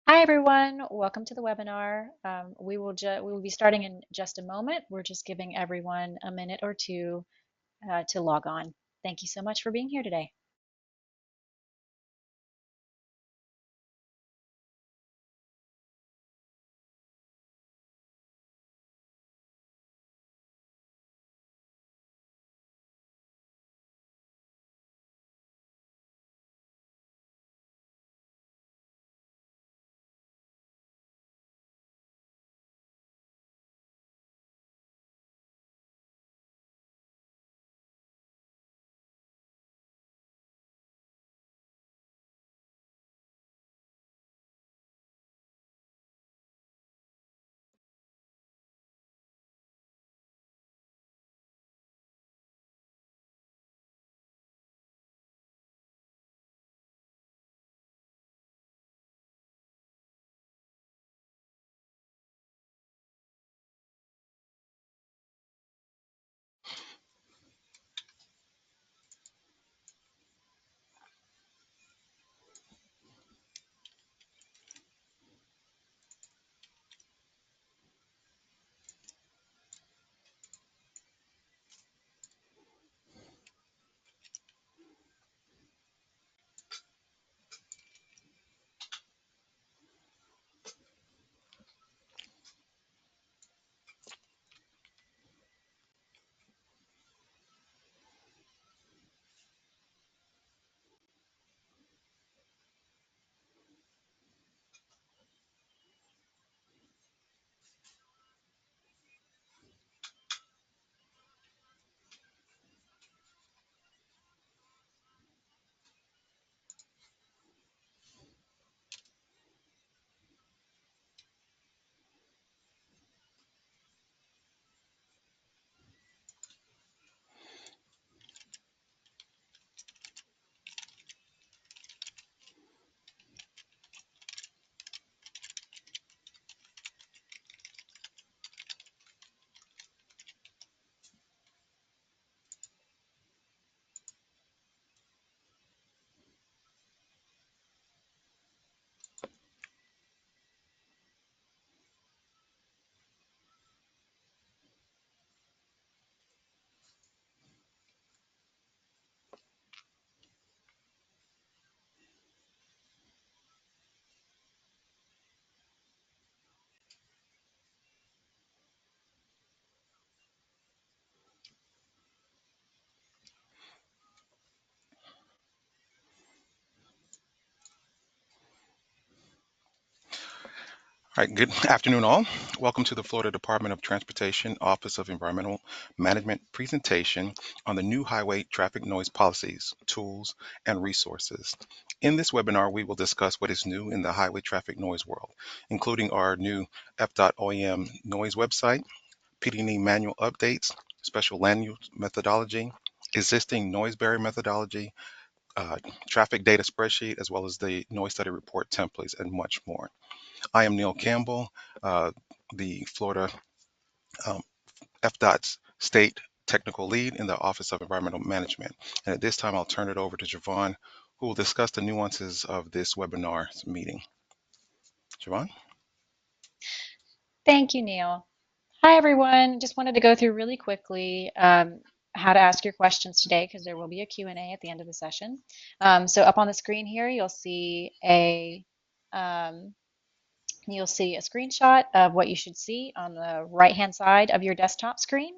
Hi everyone, welcome to the webinar. We will be starting in just a moment. We're just giving everyone a minute or two to log on. Thank you so much for being here today. All right, good afternoon, all. Welcome to the Florida Department of Transportation Office of Environmental Management presentation on the new highway traffic noise policies, tools, and resources. In this webinar, we will discuss what is new in the highway traffic noise world, including our new F.OEM noise website, PD&E manual updates, special land use methodology, existing noise barrier methodology, traffic data spreadsheet, as well as the noise study report templates, and much more. I am Neil Campbell, uh, the Florida um, FDOT's state technical lead in the Office of Environmental Management. And at this time, I'll turn it over to Javon, who will discuss the nuances of this webinar meeting. Javon? Thank you, Neil. Hi everyone, just wanted to go through really quickly how to ask your questions today because there will be a Q&A at the end of the session. So up on the screen here, um, you'll see a screenshot of what you should see on the right-hand side of your desktop screen.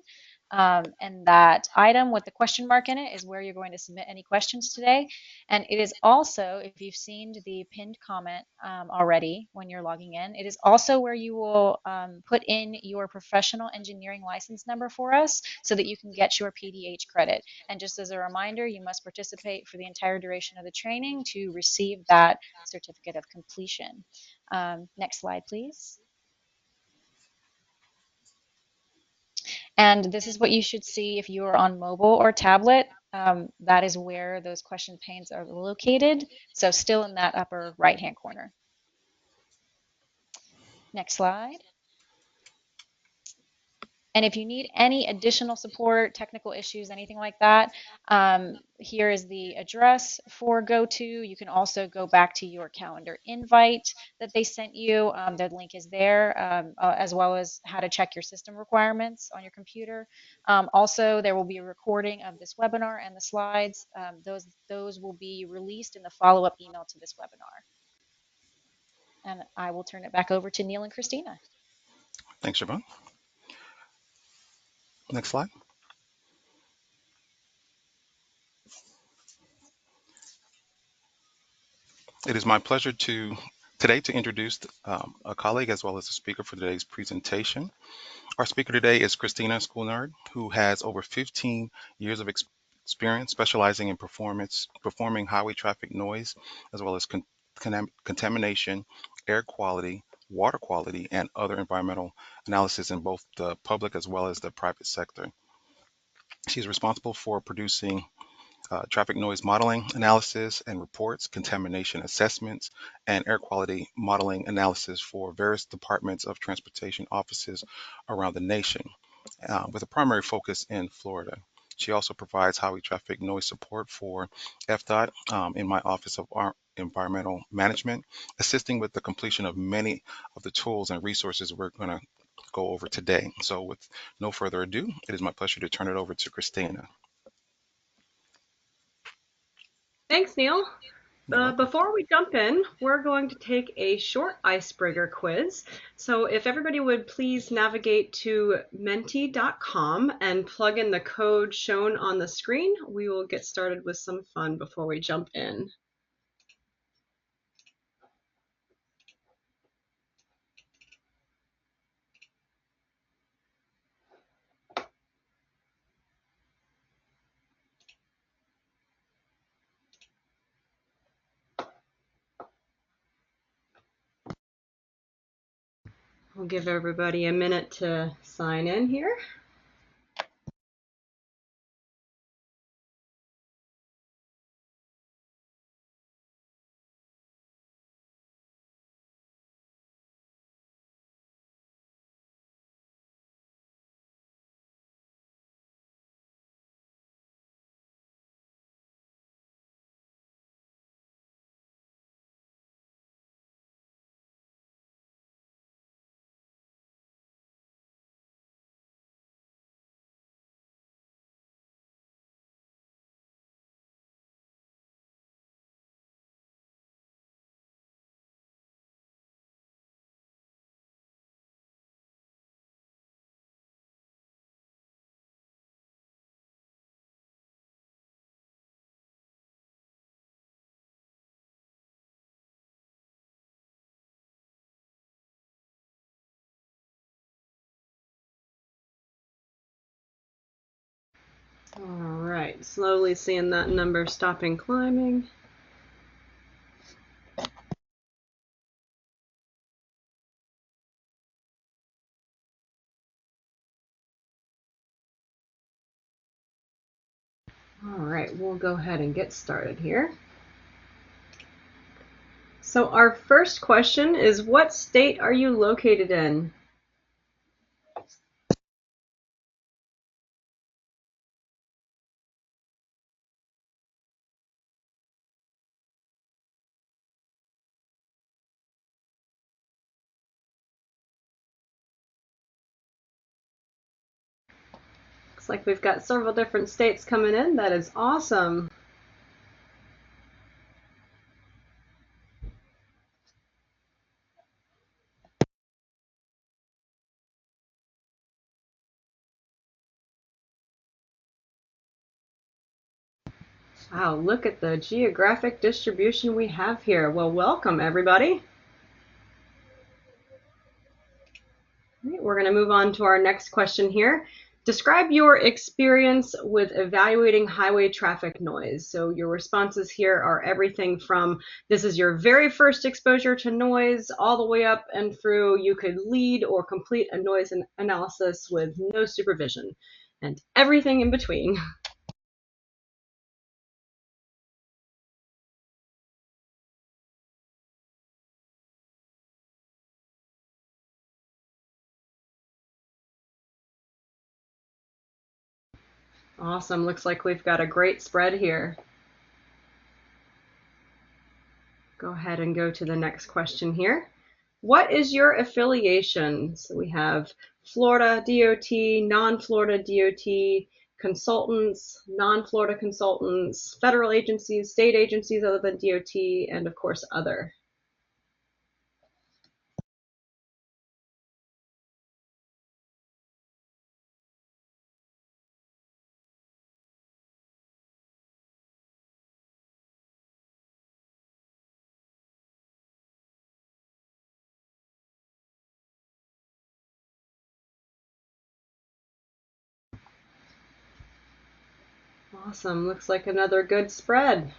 And that item with the question mark in it is where you're going to submit any questions today. And it is also, if you've seen the pinned comment already when you're logging in, it is also where you will put in your professional engineering license number for us so that you can get your PDH credit. And just as a reminder, you must participate for the entire duration of the training to receive that certificate of completion. Next slide, please. And this is what you should see if you are on mobile or tablet. That is where those question panes are located. So still in that upper right-hand corner. Next slide. And if you need any additional support, technical issues, anything like that, here is the address for GoTo. You can also go back to your calendar invite that they sent you. The link is there, as well as how to check your system requirements on your computer. Also, there will be a recording of this webinar and the slides. Those will be released in the follow-up email to this webinar. And I will turn it back over to Neil and Christina. Thanks, Siobhan. Next slide. It is my pleasure today to introduce a colleague as well as a speaker for today's presentation. Our speaker today is Christina Schoolnard, who has over 15 years of experience specializing in performing highway traffic noise, as well as contamination, air quality, water quality, and other environmental analysis in both the public as well as the private sector. She's responsible for producing traffic noise modeling analysis and reports, contamination assessments, and air quality modeling analysis for various departments of transportation offices around the nation, with a primary focus in Florida. She also provides highway traffic noise support for FDOT in my Office of Environmental Management, assisting with the completion of many of the tools and resources we're going to go over today. So with no further ado, it is my pleasure to turn it over to Christina. Thanks, Neil. You're welcome. Before we jump in, we're going to take a short icebreaker quiz. So if everybody would please navigate to menti.com and plug in the code shown on the screen, we will get started with some fun before we jump in. We'll give everybody a minute to sign in here. All right, slowly seeing that number stopping climbing. All right, we'll go ahead and get started here. So our first question is, what state are you located in? Looks like we've got several different states coming in. That is awesome. Wow, look at the geographic distribution we have here. Well, welcome everybody. All right, we're going to move on to our next question here. Describe your experience with evaluating highway traffic noise. So your responses here are everything from this is your very first exposure to noise all the way up and through you could lead or complete a noise analysis with no supervision and everything in between. Awesome. Looks like we've got a great spread here. Go ahead and go to the next question here. What is your affiliation? So we have Florida DOT, non-Florida DOT, consultants, non-Florida consultants, federal agencies, state agencies other than DOT, and of course other. Awesome. Looks like another good spread.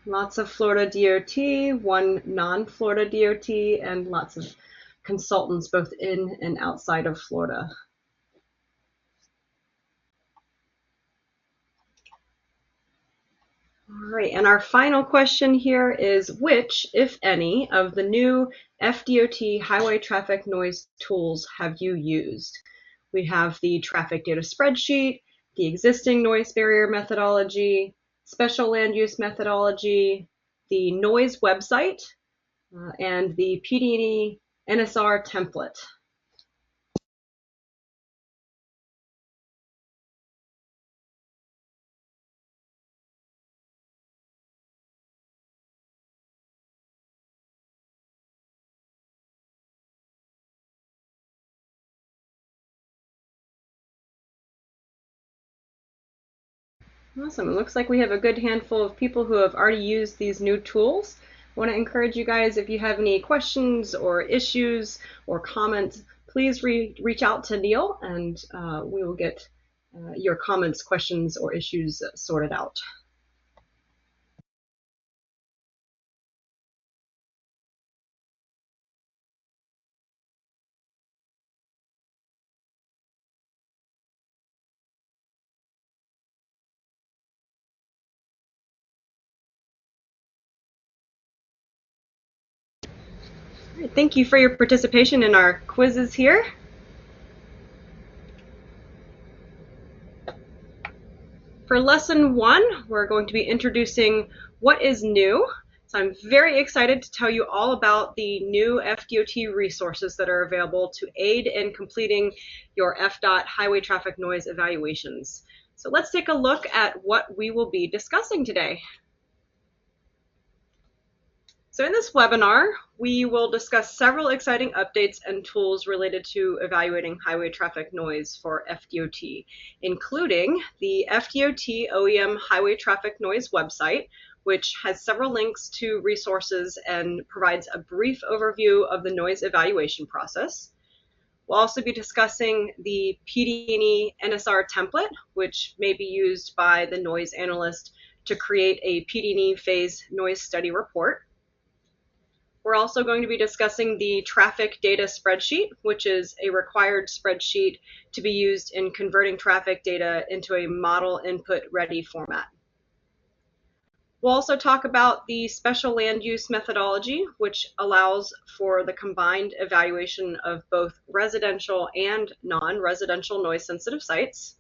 Lots of Florida DOT, one non-Florida DOT, and lots of consultants both in and outside of Florida. All right, and our final question here is which, if any, of the new FDOT highway traffic noise tools have you used? We have the traffic data spreadsheet, the existing noise barrier methodology, special land use methodology, the noise website, and the PD&E NSR template. Awesome. It looks like we have a good handful of people who have already used these new tools. I want to encourage you guys, if you have any questions or issues or comments, please reach out to Neil and we will get your comments, questions, or issues sorted out. All right, thank you for your participation in our quizzes here. For lesson 1, we're going to be introducing what is new. So I'm very excited to tell you all about the new FDOT resources that are available to aid in completing your FDOT highway traffic noise evaluations. So let's take a look at what we will be discussing today. So in this webinar, we will discuss several exciting updates and tools related to evaluating highway traffic noise for FDOT, including the FDOT OEM Highway Traffic Noise website, which has several links to resources and provides a brief overview of the noise evaluation process. We'll also be discussing the PD&E NSR template, which may be used by the noise analyst to create a PD&E phase noise study report. We're also going to be discussing the traffic data spreadsheet, which is a required spreadsheet to be used in converting traffic data into a model input ready format. We'll also talk about the special land use methodology, which allows for the combined evaluation of both residential and non-residential noise sensitive sites.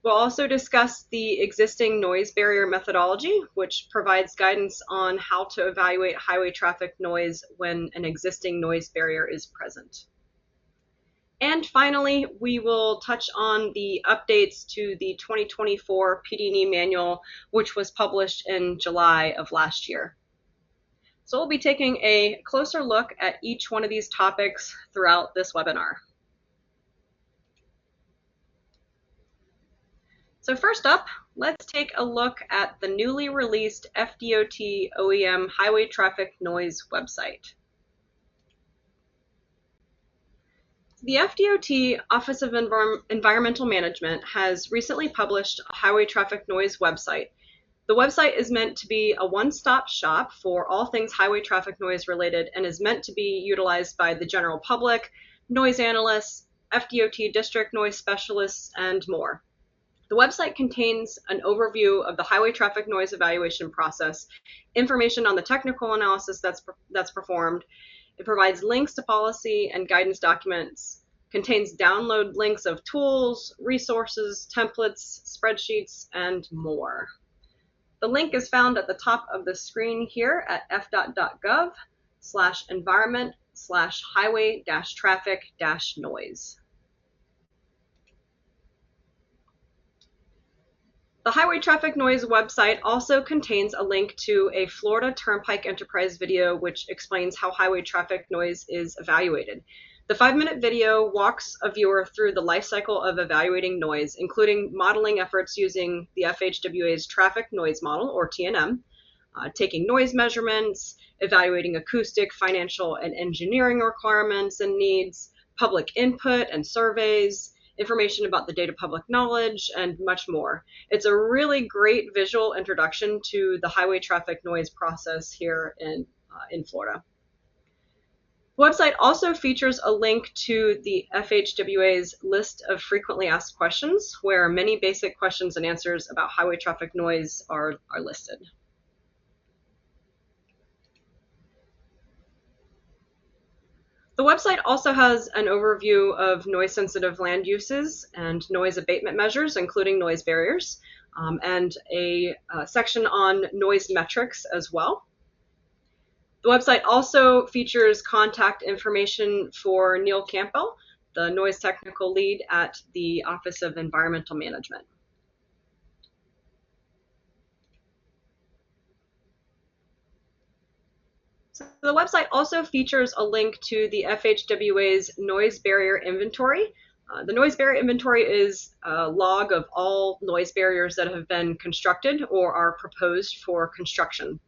We'll also discuss the existing noise barrier methodology, which provides guidance on how to evaluate highway traffic noise when an existing noise barrier is present. And finally, we will touch on the updates to the 2024 PD&E manual, which was published in July of last year. So we'll be taking a closer look at each one of these topics throughout this webinar. So first up, let's take a look at the newly released FDOT OEM Highway Traffic Noise website. The FDOT Office of Environmental Management has recently published a highway traffic noise website. The website is meant to be a one-stop shop for all things highway traffic noise related and is meant to be utilized by the general public, noise analysts, FDOT district noise specialists, and more. The website contains an overview of the highway traffic noise evaluation process, information on the technical analysis that's performed. It provides links to policy and guidance documents, contains download links of tools, resources, templates, spreadsheets, and more. The link is found at the top of the screen here at fdot.gov/environment/highway-traffic-noise. The Highway Traffic Noise website also contains a link to a Florida Turnpike Enterprise video which explains how highway traffic noise is evaluated. The 5-minute video walks a viewer through the life cycle of evaluating noise, including modeling efforts using the FHWA's Traffic Noise Model, or TNM, taking noise measurements, evaluating acoustic, financial, and engineering requirements and needs, public input and surveys, information about the data public knowledge, and much more. It's a really great visual introduction to the highway traffic noise process here in Florida. The website also features a link to the FHWA's list of frequently asked questions, where many basic questions and answers about highway traffic noise are listed. The website also has an overview of noise-sensitive land uses and noise abatement measures, including noise barriers, and a section on noise metrics as well. The website also features contact information for Neil Campbell, the noise technical lead at the Office of Environmental Management. So the website also features a link to the FHWA's noise barrier inventory. The noise barrier inventory is a log of all noise barriers that have been constructed or are proposed for construction.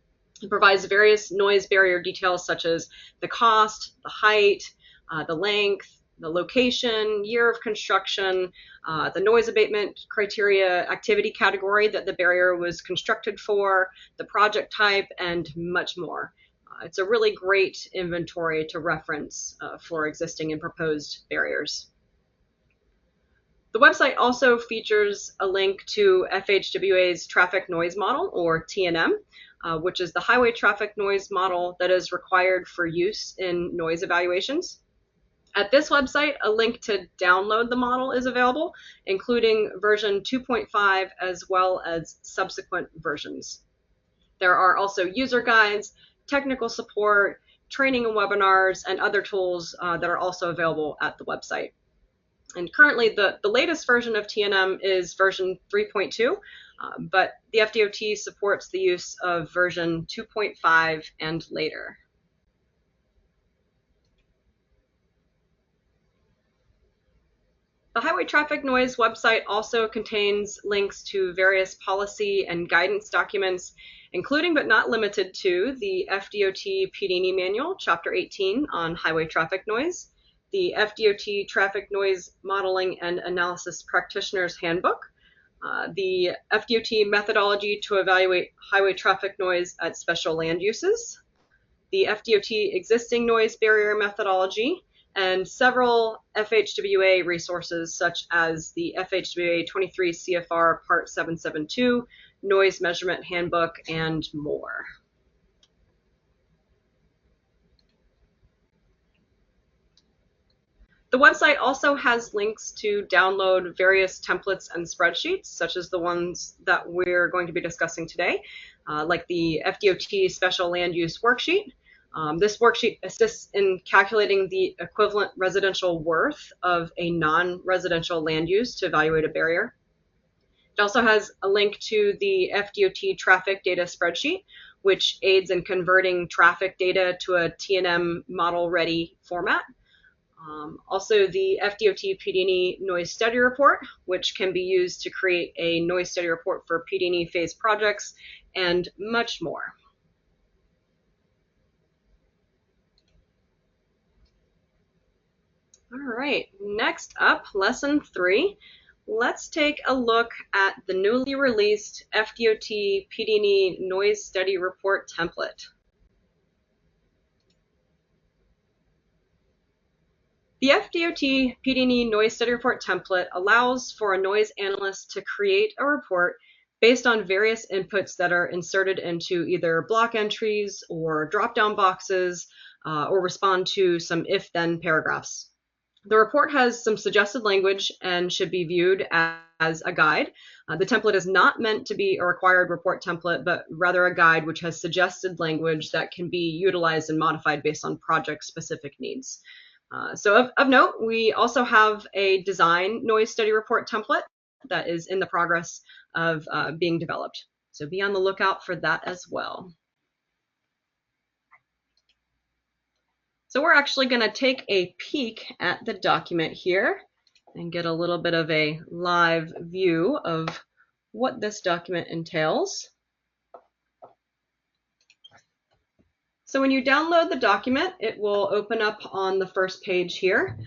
It provides various noise barrier details such as the cost, the height, the length, the location, year of construction, the noise abatement criteria, activity category that the barrier was constructed for, the project type, and much more. It's a really great inventory to reference for existing and proposed barriers. The website also features a link to FHWA's Traffic Noise Model, or TNM, which is the highway traffic noise model that is required for use in noise evaluations. At this website, a link to download the model is available, including version 2.5 as well as subsequent versions. There are also user guides, technical support, training and webinars, and other tools that are also available at the website. And currently, the latest version of TNM is version 3.2, but the FDOT supports the use of version 2.5 and later. The Highway Traffic Noise website also contains links to various policy and guidance documents, including but not limited to the FDOT PD&E Manual, Chapter 18 on highway traffic noise, the FDOT Traffic Noise Modeling and Analysis Practitioner's Handbook, the FDOT Methodology to Evaluate Highway Traffic Noise at Special Land Uses, the FDOT Existing Noise Barrier Methodology, and several FHWA resources such as the FHWA 23 CFR Part 772, Noise Measurement Handbook, and more. The website also has links to download various templates and spreadsheets, such as the ones that we're going to be discussing today, like the FDOT Special Land Use Worksheet. This worksheet assists in calculating the equivalent residential worth of a non-residential land use to evaluate a barrier. It also has a link to the FDOT traffic data spreadsheet, which aids in converting traffic data to a TNM model-ready format. Also, the FDOT PD&E Noise Study Report, which can be used to create a noise study report for PD&E phase projects, and much more. All right, next up, Lesson 3. Let's take a look at the newly released FDOT PD&E Noise Study Report template. The FDOT PD&E Noise Study Report template allows for a noise analyst to create a report based on various inputs that are inserted into either block entries or drop-down boxes or respond to some if-then paragraphs. The report has some suggested language and should be viewed as a guide. The template is not meant to be a required report template, but rather a guide which has suggested language that can be utilized and modified based on project-specific needs. So of note, we also have a design noise study report template that is in the progress of being developed. So be on the lookout for that as well. So we're actually going to take a peek at the document here and get a little bit of a live view of what this document entails. So when you download the document, it will open up on the first page here.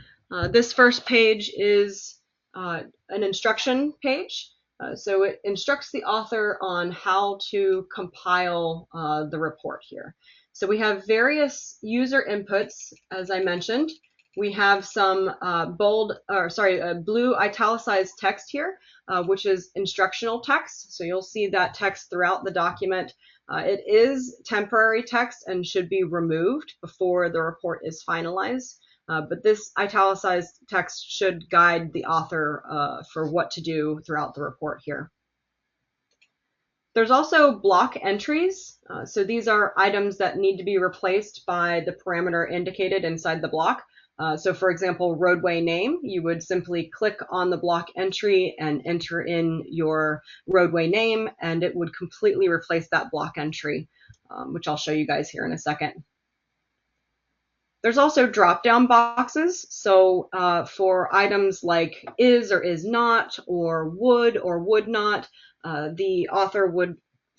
This first page is an instruction page. So it instructs the author on how to compile the report here. So we have various user inputs, as I mentioned. We have some blue italicized text here, which is instructional text. So you'll see that text throughout the document. It is temporary text and should be removed before the report is finalized. But this italicized text should guide the author for what to do throughout the report here. There's also block entries. So these are items that need to be replaced by the parameter indicated inside the block. So for example, roadway name, you would simply click on the block entry and enter in your roadway name, and it would completely replace that block entry, which I'll show you guys here in a second. There's also drop-down boxes. So for items like is or is not, or would not, the author would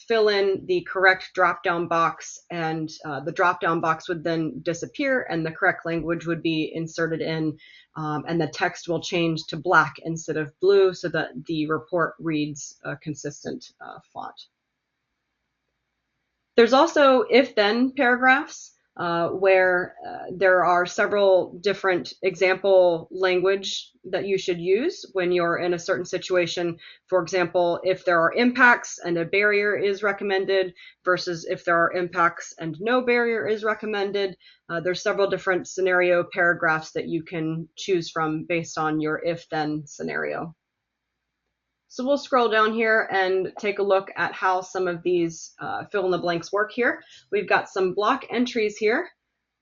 fill in the correct drop-down box, and the drop-down box would then disappear and the correct language would be inserted in, and the text will change to black instead of blue so that the report reads a consistent font. There's also if-then paragraphs. Where there are several different example language that you should use when you're in a certain situation. For example, if there are impacts and a barrier is recommended versus if there are impacts and no barrier is recommended. There's several different scenario paragraphs that you can choose from based on your if-then scenario. So we'll scroll down here and take a look at how some of these fill in the blanks work here. We've got some block entries here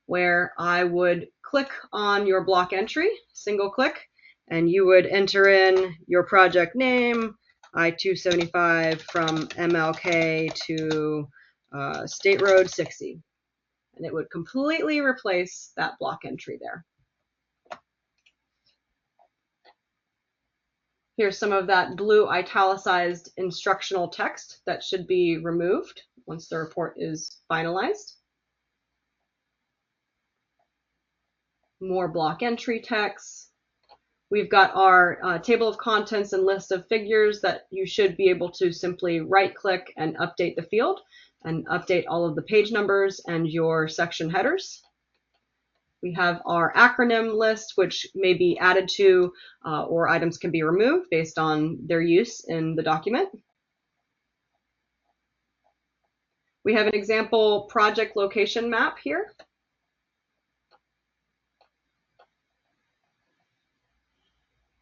where I would click on your block entry, single click, and you would enter in your project name, I-275 from MLK to State Road 60. And it would completely replace that block entry there. Here's some of that blue italicized instructional text that should be removed once the report is finalized. More block entry text. We've got our table of contents and list of figures that you should be able to simply right-click and update the field and update all of the page numbers and your section headers. We have our acronym list, which may be added to or items can be removed based on their use in the document. We have an example project location map here.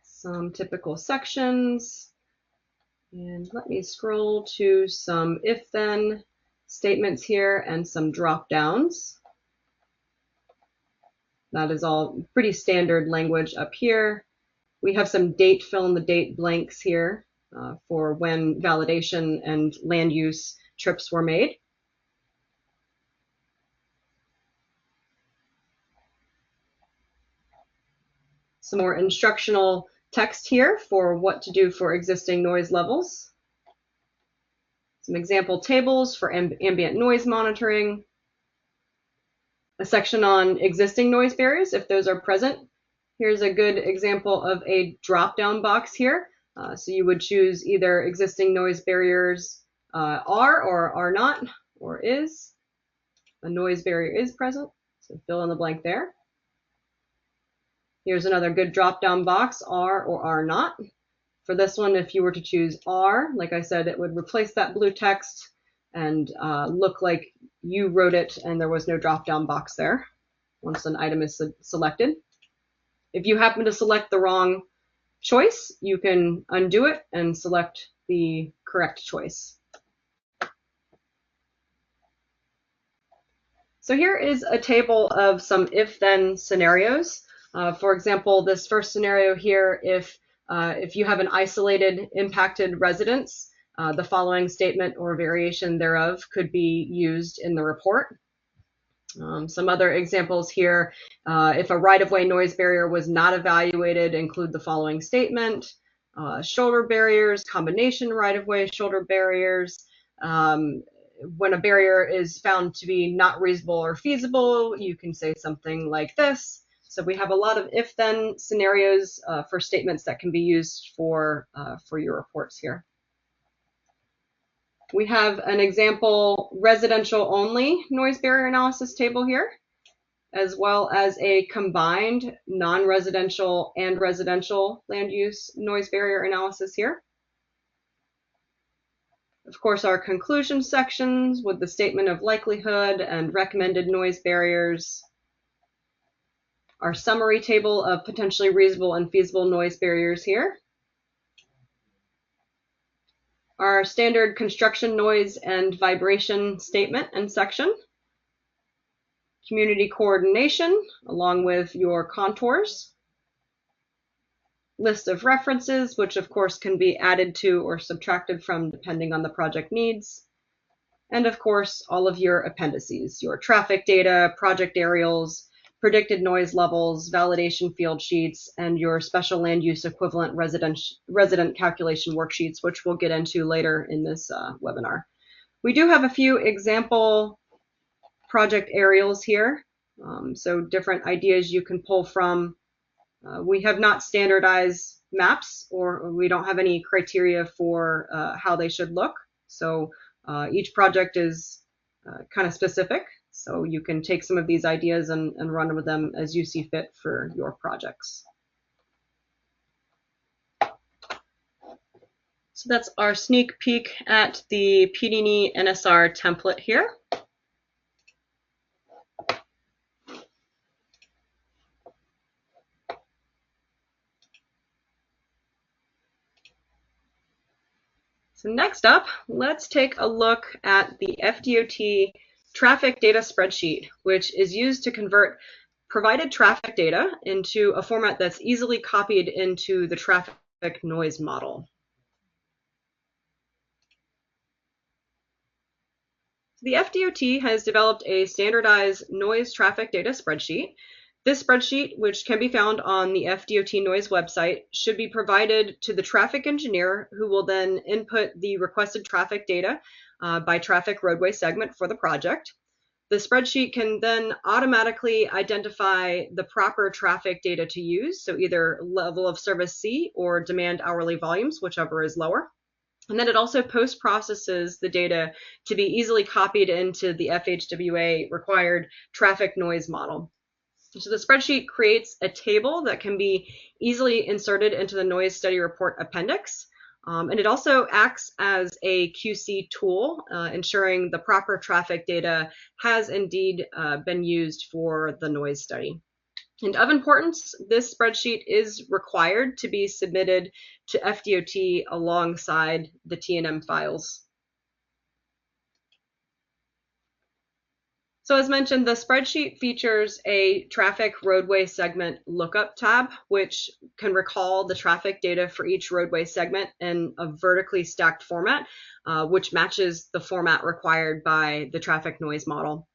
Some typical sections. And let me scroll to some if-then statements here and some drop-downs. That is all pretty standard language up here. We have some date fill in the date blanks here for when validation and land use trips were made. Some more instructional text here for what to do for existing noise levels. Some example tables for ambient noise monitoring. A section on existing noise barriers, if those are present. Here's a good example of a drop-down box here. So you would choose either existing noise barriers are or are not, or is. A noise barrier is present, so fill in the blank there. Here's another good drop-down box, are or are not. For this one, if you were to choose are, like I said, it would replace that blue text and look like you wrote it and there was no drop-down box there once an item is selected. If you happen to select the wrong choice, you can undo it and select the correct choice. So here is a table of some if-then scenarios. For example, this first scenario here, if you have an isolated impacted residence, the following statement or variation thereof could be used in the report. Some other examples here, if a right-of-way noise barrier was not evaluated, include the following statement. Shoulder barriers, combination right-of-way shoulder barriers. When a barrier is found to be not reasonable or feasible, you can say something like this. So we have a lot of if-then scenarios for statements that can be used for your reports here. We have an example residential only noise barrier analysis table here, as well as a combined non-residential and residential land use noise barrier analysis here. Of course, our conclusion sections with the statement of likelihood and recommended noise barriers. Our summary table of potentially reasonable and feasible noise barriers here. Our standard construction noise and vibration statement and section. Community coordination, along with your contours. List of references, which of course can be added to or subtracted from depending on the project needs. And of course, all of your appendices, your traffic data, project aerials, predicted noise levels, validation field sheets, and your special land use equivalent resident calculation worksheets, which we'll get into later in this webinar. We do have a few example project aerials here, so different ideas you can pull from. We have not standardized maps, or we don't have any criteria for how they should look. So each project is kind of specific. So you can take some of these ideas and run with them as you see fit for your projects. So that's our sneak peek at the PDNE NSR template here. So next up, let's take a look at the FDOT traffic data spreadsheet, which is used to convert provided traffic data into a format that's easily copied into the traffic noise model. The FDOT has developed a standardized noise traffic data spreadsheet. This spreadsheet, which can be found on the FDOT noise website, should be provided to the traffic engineer, who will then input the requested traffic data by traffic roadway segment for the project. The spreadsheet can then automatically identify the proper traffic data to use, so either level of service C or demand hourly volumes, whichever is lower. And then it also post-processes the data to be easily copied into the FHWA required traffic noise model. So the spreadsheet creates a table that can be easily inserted into the noise study report appendix. And it also acts as a QC tool, ensuring the proper traffic data has indeed been used for the noise study. And of importance, this spreadsheet is required to be submitted to FDOT alongside the TNM files. So as mentioned, the spreadsheet features a traffic roadway segment lookup tab, which can recall the traffic data for each roadway segment in a vertically stacked format, which matches the format required by the traffic noise model.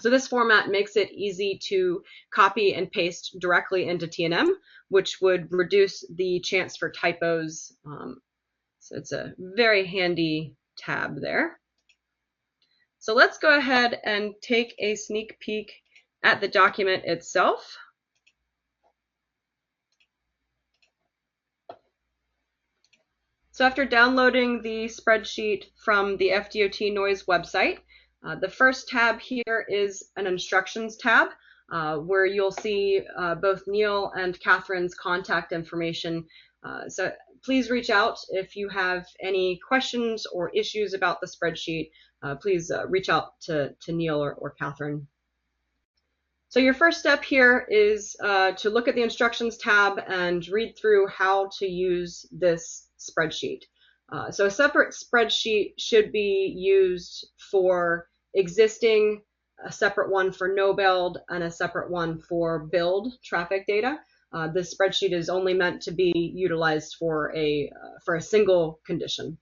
So this format makes it easy to copy and paste directly into TNM, which would reduce the chance for typos. So it's a very handy tab there. So let's go ahead and take a sneak peek at the document itself. So after downloading the spreadsheet from the FDOT noise website, the first tab here is an instructions tab, where you'll see both Neil and Catherine's contact information. So please reach out if you have any questions or issues about the spreadsheet. Please reach out to Neil or Catherine. So your first step here is to look at the instructions tab and read through how to use this spreadsheet. So a separate spreadsheet should be used for existing, a separate one for no build, and a separate one for build traffic data. This spreadsheet is only meant to be utilized for a single condition.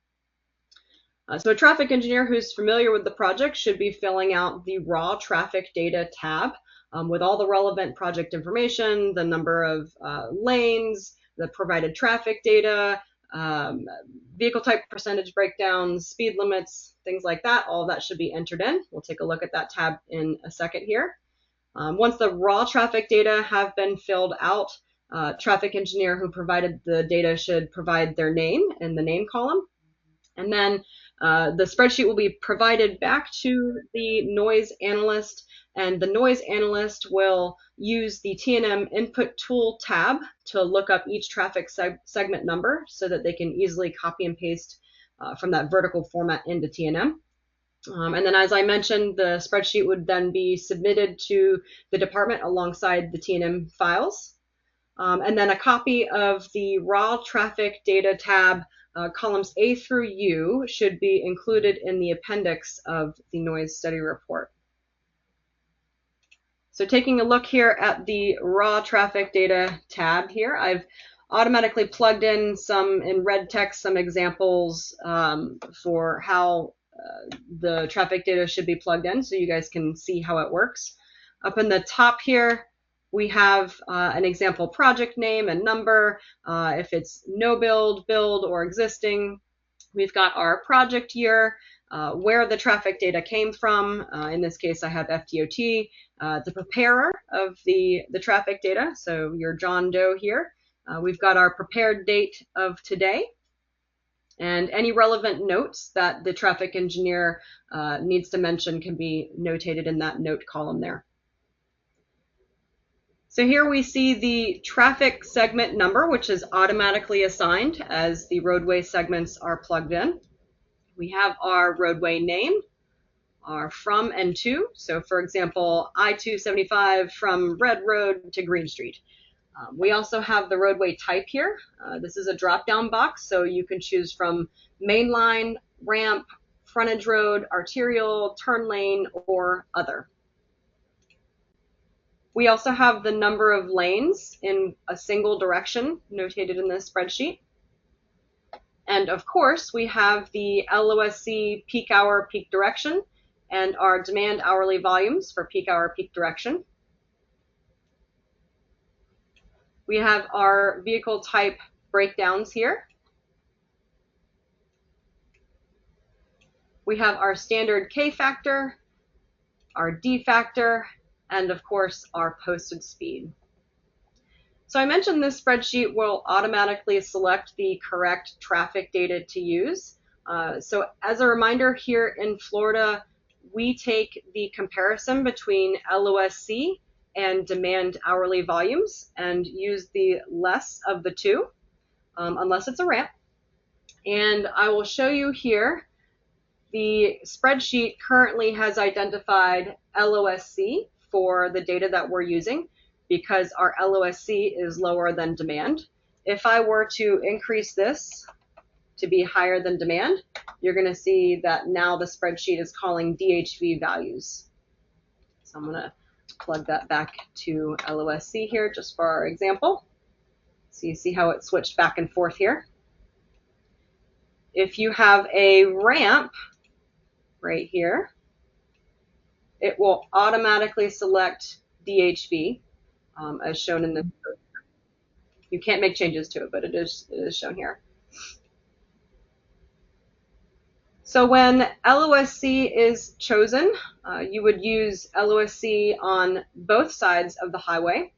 So a traffic engineer who's familiar with the project should be filling out the raw traffic data tab with all the relevant project information, the number of lanes, the provided traffic data, vehicle type percentage breakdowns, speed limits, things like that. All of that should be entered in. We'll take a look at that tab in a second here. Once the raw traffic data have been filled out, traffic engineer who provided the data should provide their name in the name column. And then the spreadsheet will be provided back to the noise analyst, and the noise analyst will use the T&M input tool tab to look up each traffic segment number so that they can easily copy and paste from that vertical format into T&M. And then, as I mentioned, the spreadsheet would then be submitted to the department alongside the T&M files. And then a copy of the raw traffic data tab, columns A through U, should be included in the appendix of the noise study report. So taking a look here at the raw traffic data tab here, I've automatically plugged in in red text, some examples for how the traffic data should be plugged in so you guys can see how it works. Up in the top here, we have an example project name and number. If it's no build, build, or existing, we've got our project year, where the traffic data came from. In this case, I have FDOT, the preparer of the traffic data, so your John Doe here. We've got our prepared date of today, and any relevant notes that the traffic engineer needs to mention can be notated in that note column there. So here we see the traffic segment number, which is automatically assigned as the roadway segments are plugged in. We have our roadway name, our from and to. So for example, I-275 from Red Road to Green Street. We also have the roadway type here. This is a drop-down box, so you can choose from mainline, ramp, frontage road, arterial, turn lane, or other. We also have the number of lanes in a single direction notated in this spreadsheet. And of course, we have the LOSC peak hour, peak direction, and our demand hourly volumes for peak hour, peak direction. We have our vehicle type breakdowns here. We have our standard K factor, our D factor, and of course, our posted speed. So I mentioned this spreadsheet will automatically select the correct traffic data to use. So as a reminder, here in Florida, we take the comparison between LOSC and demand hourly volumes and use the less of the two, unless it's a ramp. And I will show you here, the spreadsheet currently has identified LOSC for the data that we're using because our LOSC is lower than demand. If I were to increase this to be higher than demand, you're going to see that now the spreadsheet is calling DHV values. So I'm going to plug that back to LOSC here just for our example. So you see how it switched back and forth here. If you have a ramp right here, it will automatically select DHV as shown in the code. You can't make changes to it, but it is shown here. So when LOSC is chosen, you would use LOSC on both sides of the highway.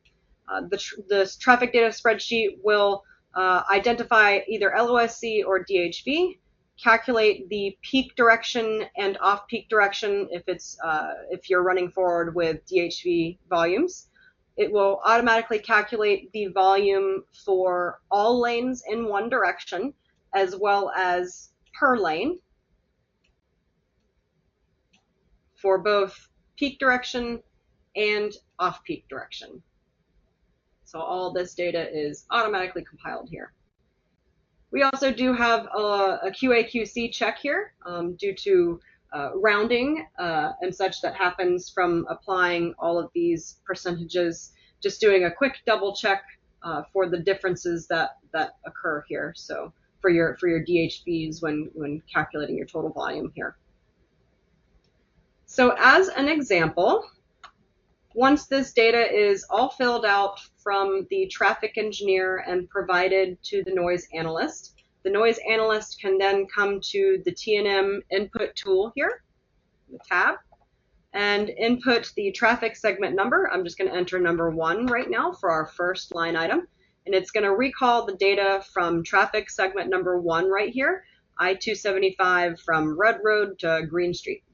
The traffic data spreadsheet will identify either LOSC or DHV, calculate the peak direction and off-peak direction if you're running forward with DHV volumes. It will automatically calculate the volume for all lanes in one direction, as well as per lane for both peak direction and off-peak direction. So all this data is automatically compiled here. We also do have a QA/QC check here due to rounding and such that happens from applying all of these percentages, just doing a quick double check for the differences that occur here. So for your DHBs when calculating your total volume here. So as an example, once this data is all filled out from the traffic engineer and provided to the noise analyst can then come to the T&M input tool here, the tab, and input the traffic segment number. I'm just going to enter number 1 right now for our first line item, and it's going to recall the data from traffic segment number 1 right here, I-275 from Red Road to Green Street.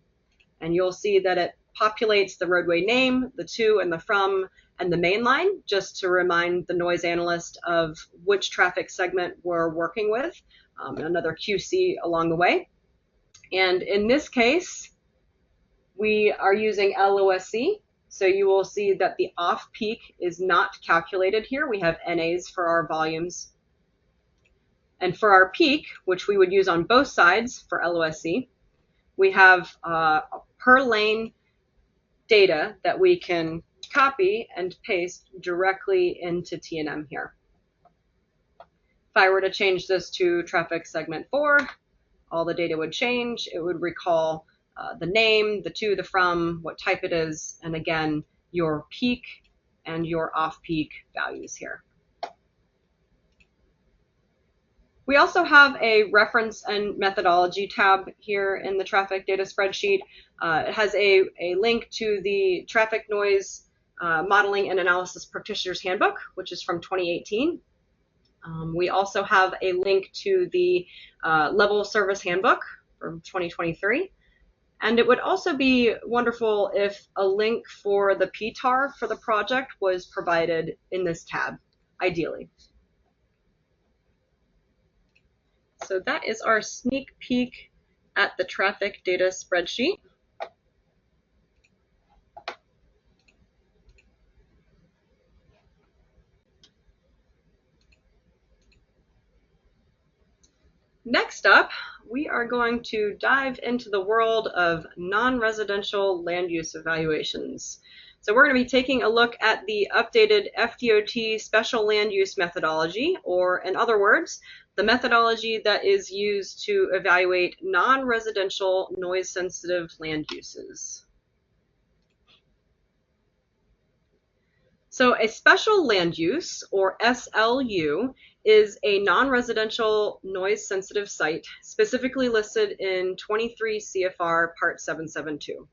And you'll see that it populates the roadway name, the to and the from, and the main line, just to remind the noise analyst of which traffic segment we're working with, another QC along the way. And in this case, we are using LOSC, so you will see that the off-peak is not calculated here. We have NAs for our volumes. And for our peak, which we would use on both sides for LOSC, we have per lane data that we can copy and paste directly into T&M here. If I were to change this to traffic segment 4, all the data would change. It would recall the name, the to, the from, what type it is, and again, your peak and your off-peak values here. We also have a reference and methodology tab here in the traffic data spreadsheet. It has a link to the traffic noise modeling and analysis practitioner's handbook, which is from 2018. We also have a link to the level of service handbook from 2023. And it would also be wonderful if a link for the PTAR for the project was provided in this tab, ideally. So that is our sneak peek at the traffic data spreadsheet. Next up, we are going to dive into the world of non-residential land use evaluations. So we're going to be taking a look at the updated FDOT special land use methodology, or in other words, the methodology that is used to evaluate non-residential noise-sensitive land uses. So a special land use, or SLU, is a non-residential noise-sensitive site specifically listed in 23 CFR Part 772.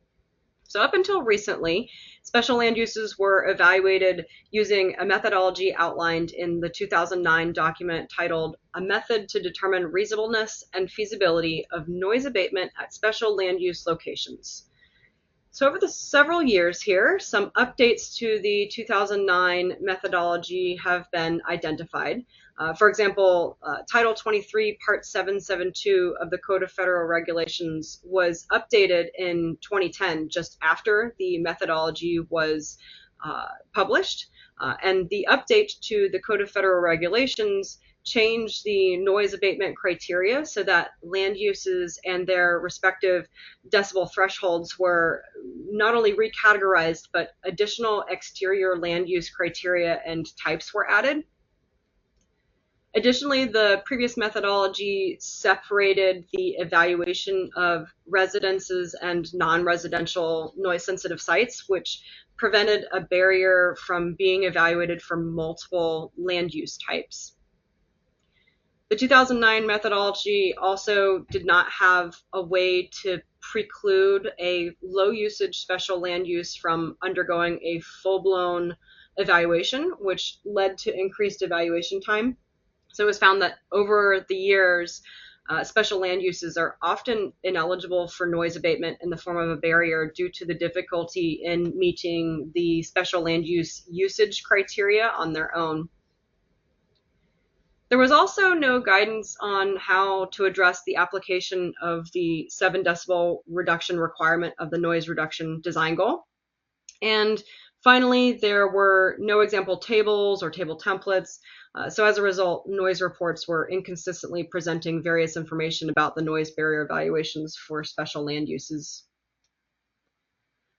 So up until recently, special land uses were evaluated using a methodology outlined in the 2009 document titled A Method to Determine Reasonableness and Feasibility of Noise Abatement at Special Land Use Locations. So over the several years here, some updates to the 2009 methodology have been identified. For example, Title 23, Part 772 of the Code of Federal Regulations was updated in 2010, just after the methodology was published. And the update to the Code of Federal Regulations changed the noise abatement criteria so that land uses and their respective decibel thresholds were not only recategorized, but additional exterior land use criteria and types were added. Additionally, the previous methodology separated the evaluation of residences and non-residential noise-sensitive sites, which prevented a barrier from being evaluated for multiple land use types. The 2009 methodology also did not have a way to preclude a low usage special land use from undergoing a full-blown evaluation, which led to increased evaluation time. So it was found that over the years, special land uses are often ineligible for noise abatement in the form of a barrier due to the difficulty in meeting the special land use usage criteria on their own. There was also no guidance on how to address the application of the 7 decibel reduction requirement of the noise reduction design goal. And finally, there were no example tables or table templates. So as a result, noise reports were inconsistently presenting various information about the noise barrier evaluations for special land uses.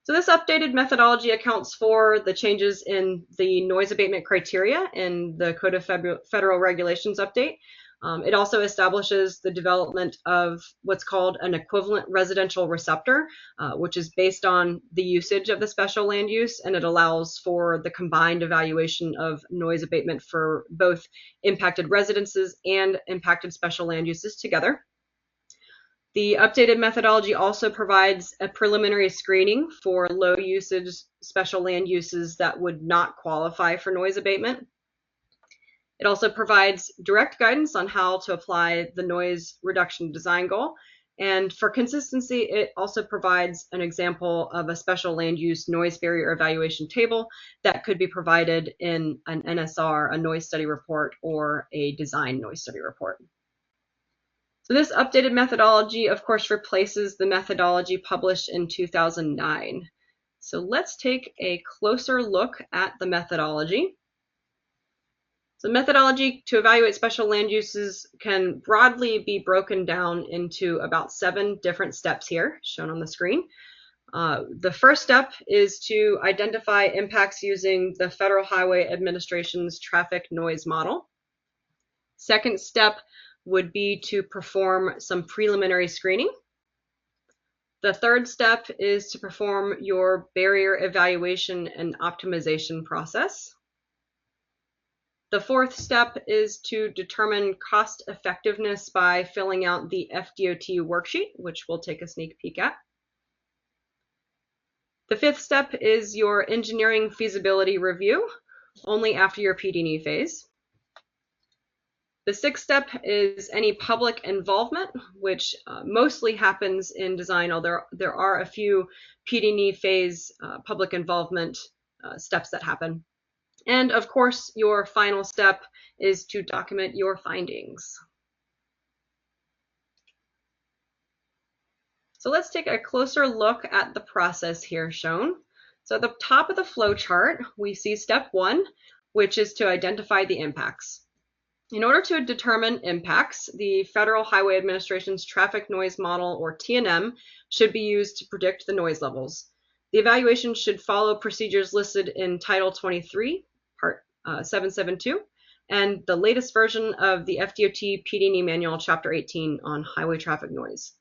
So this updated methodology accounts for the changes in the noise abatement criteria in the Code of Federal Regulations update. It also establishes the development of what's called an equivalent residential receptor, which is based on the usage of the special land use, and it allows for the combined evaluation of noise abatement for both impacted residences and impacted special land uses together. The updated methodology also provides a preliminary screening for low usage special land uses that would not qualify for noise abatement. It also provides direct guidance on how to apply the noise reduction design goal. And for consistency, it also provides an example of a special land use noise barrier evaluation table that could be provided in an NSR, a noise study report, or a design noise study report. So this updated methodology, of course, replaces the methodology published in 2009. So let's take a closer look at the methodology. So methodology to evaluate special land uses can broadly be broken down into about 7 different steps here, shown on the screen. The first step is to identify impacts using the Federal Highway Administration's traffic noise model. Second step would be to perform some preliminary screening. The third step is to perform your barrier evaluation and optimization process. The fourth step is to determine cost effectiveness by filling out the FDOT worksheet, which we'll take a sneak peek at. The fifth step is your engineering feasibility review, only after your PD&E phase. The sixth step is any public involvement, which mostly happens in design, although there are a few PD&E phase public involvement steps that happen. And of course, your final step is to document your findings. So let's take a closer look at the process here shown. So at the top of the flow chart, we see step 1, which is to identify the impacts. In order to determine impacts, the Federal Highway Administration's traffic noise model, or TNM, should be used to predict the noise levels. The evaluation should follow procedures listed in Title 23, Part 772, and the latest version of the FDOT PD&E Manual, Chapter 18 on highway traffic noise.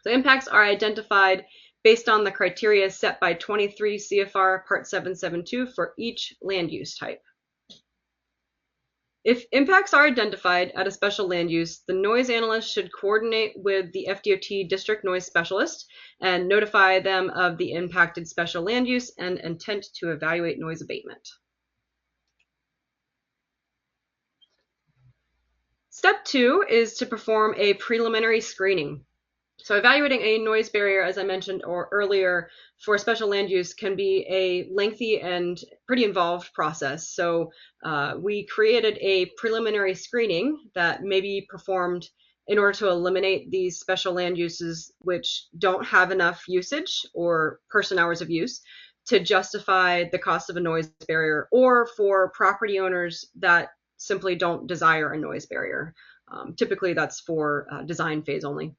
The impacts are identified based on the criteria set by 23 CFR Part 772 for each land use type. If impacts are identified at a special land use, the noise analyst should coordinate with the FDOT district noise specialist and notify them of the impacted special land use and intent to evaluate noise abatement. Step 2 is to perform a preliminary screening. So evaluating a noise barrier, as I mentioned earlier, for special land use can be a lengthy and pretty involved process. So we created a preliminary screening that may be performed in order to eliminate these special land uses which don't have enough usage or person hours of use to justify the cost of a noise barrier, or for property owners that simply don't desire a noise barrier. Typically that's for design phase only.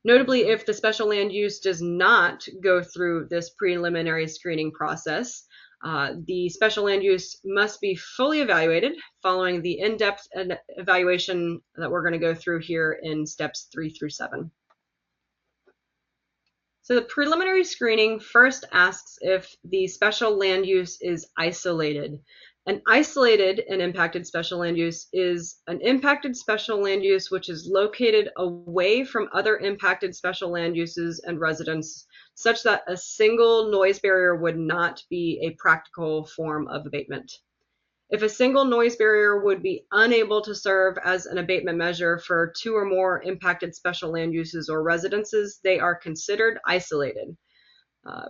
Notably, if the special land use does not go through this preliminary screening process, the special land use must be fully evaluated following the in-depth evaluation that we're going to go through here in steps 3 through 7. So the preliminary screening first asks if the special land use is isolated. An isolated and impacted special land use is an impacted special land use which is located away from other impacted special land uses and residents, such that a single noise barrier would not be a practical form of abatement. If a single noise barrier would be unable to serve as an abatement measure for 2 or more impacted special land uses or residences, they are considered isolated.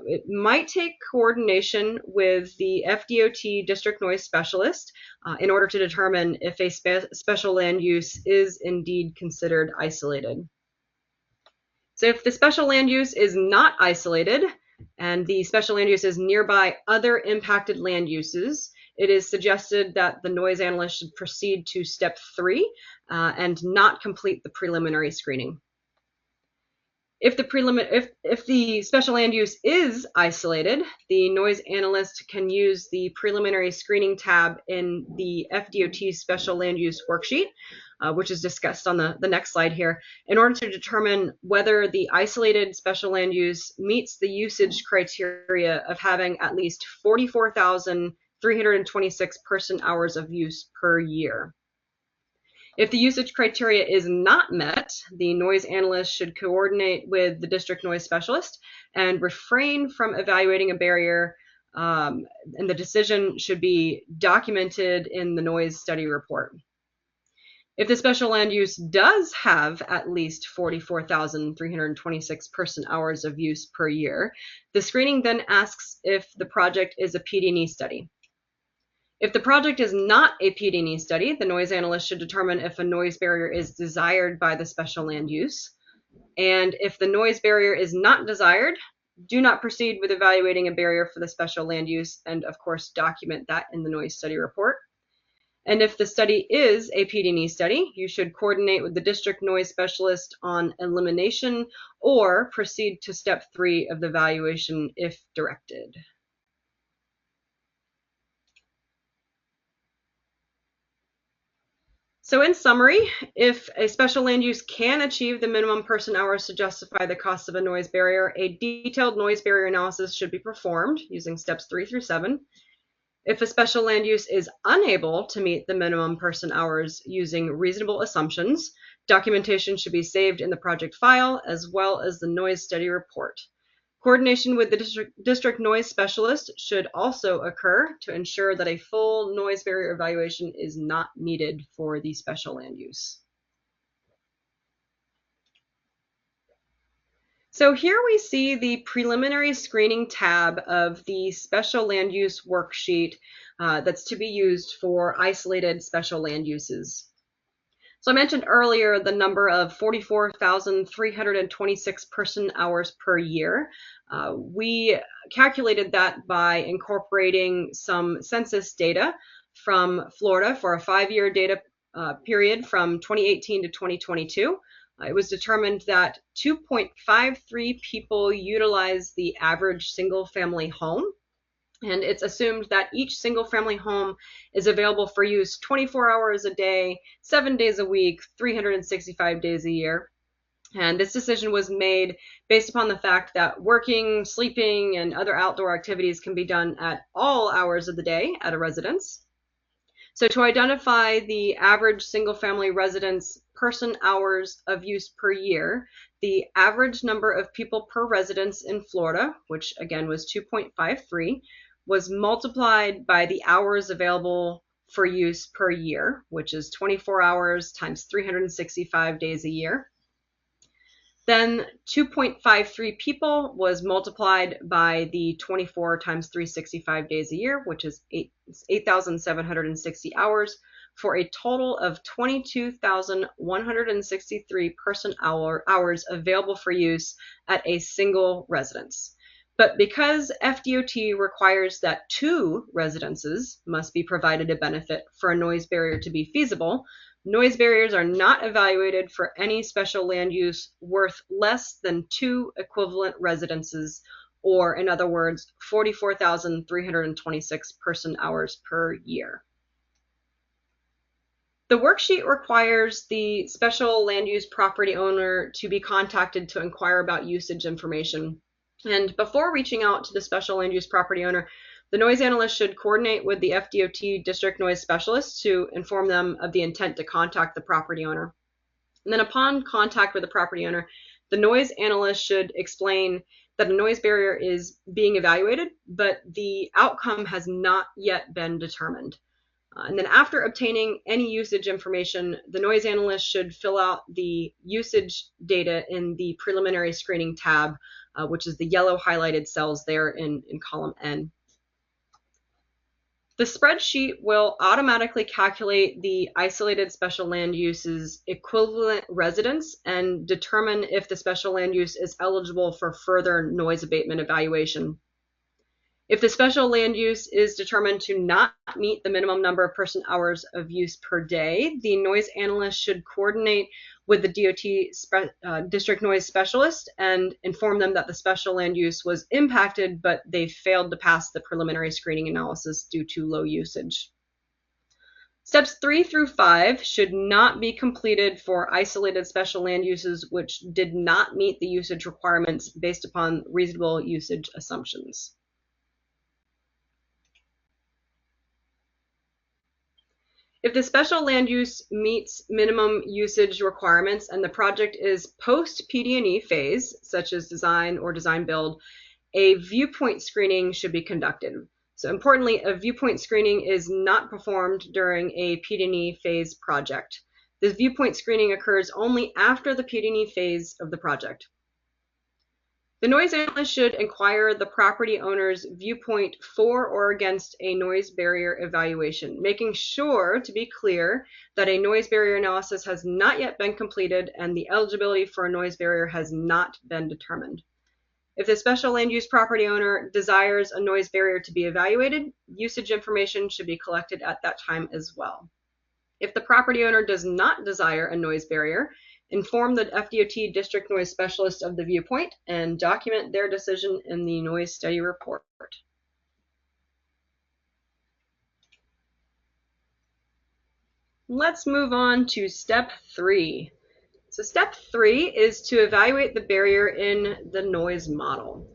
It might take coordination with the FDOT district noise specialist in order to determine if a special land use is indeed considered isolated. So if the special land use is not isolated, and the special land use is nearby other impacted land uses, it is suggested that the noise analyst should proceed to step 3 and not complete the preliminary screening. If the special land use is isolated, the noise analyst can use the preliminary screening tab in the FDOT special land use worksheet, which is discussed on the next slide here, in order to determine whether the isolated special land use meets the usage criteria of having at least 44,326 person hours of use per year. If the usage criteria is not met, the noise analyst should coordinate with the district noise specialist and refrain from evaluating a barrier, and the decision should be documented in the noise study report. If the special land use does have at least 44,326 person hours of use per year, the screening then asks if the project is a PD&E study. If the project is not a PD&E study, the noise analyst should determine if a noise barrier is desired by the special land use. And if the noise barrier is not desired, do not proceed with evaluating a barrier for the special land use, and of course document that in the noise study report. And if the study is a PD&E study, you should coordinate with the district noise specialist on elimination or proceed to step 3 of the evaluation if directed. So in summary, if a special land use can achieve the minimum person hours to justify the cost of a noise barrier, a detailed noise barrier analysis should be performed using steps 3 through 7. If a special land use is unable to meet the minimum person hours using reasonable assumptions, documentation should be saved in the project file as well as the noise study report. Coordination with the district noise specialist should also occur to ensure that a full noise barrier evaluation is not needed for the special land use. So here we see the preliminary screening tab of the special land use worksheet that's to be used for isolated special land uses. So I mentioned earlier the number of 44,326 person hours per year. We calculated that by incorporating some census data from Florida for a 5-year data period from 2018 to 2022. It was determined that 2.53 people utilize the average single-family home. And it's assumed that each single-family home is available for use 24 hours a day, 7 days a week, 365 days a year. And this decision was made based upon the fact that working, sleeping, and other outdoor activities can be done at all hours of the day at a residence. So to identify the average single-family residence person hours of use per year, the average number of people per residence in Florida, which again was 2.53, was multiplied by the hours available for use per year, which is 24 hours times 365 days a year. Then 2.53 people was multiplied by the 24 times 365 days a year, which is 8,760 hours, for a total of 22,163 person hours available for use at a single residence. But because FDOT requires that 2 residences must be provided a benefit for a noise barrier to be feasible, noise barriers are not evaluated for any special land use worth less than 2 equivalent residences, or in other words, 44,326 person hours per year. The worksheet requires the special land use property owner to be contacted to inquire about usage information. And before reaching out to the special land use property owner, the noise analyst should coordinate with the FDOT district noise specialist to inform them of the intent to contact the property owner. And then upon contact with the property owner, the noise analyst should explain that a noise barrier is being evaluated, but the outcome has not yet been determined. And then after obtaining any usage information, the noise analyst should fill out the usage data in the preliminary screening tab, which is the yellow highlighted cells there in column N. The spreadsheet will automatically calculate the isolated special land use's equivalent residence and determine if the special land use is eligible for further noise abatement evaluation. If the special land use is determined to not meet the minimum number of person hours of use per day, the noise analyst should coordinate with the DOT district noise specialist and inform them that the special land use was impacted, but they failed to pass the preliminary screening analysis due to low usage. Steps 3 through 5 should not be completed for isolated special land uses which did not meet the usage requirements based upon reasonable usage assumptions. If the special land use meets minimum usage requirements and the project is post-PD&E phase, such as design or design build, a viewpoint screening should be conducted. So importantly, a viewpoint screening is not performed during a PD&E phase project. This viewpoint screening occurs only after the PD&E phase of the project. The noise analyst should inquire the property owner's viewpoint for or against a noise barrier evaluation, making sure to be clear that a noise barrier analysis has not yet been completed and the eligibility for a noise barrier has not been determined. If the special land use property owner desires a noise barrier to be evaluated, usage information should be collected at that time as well. If the property owner does not desire a noise barrier, inform the FDOT district noise specialist of the viewpoint and document their decision in the noise study report. Let's move on to step 3. So step 3 is to evaluate the barrier in the noise model.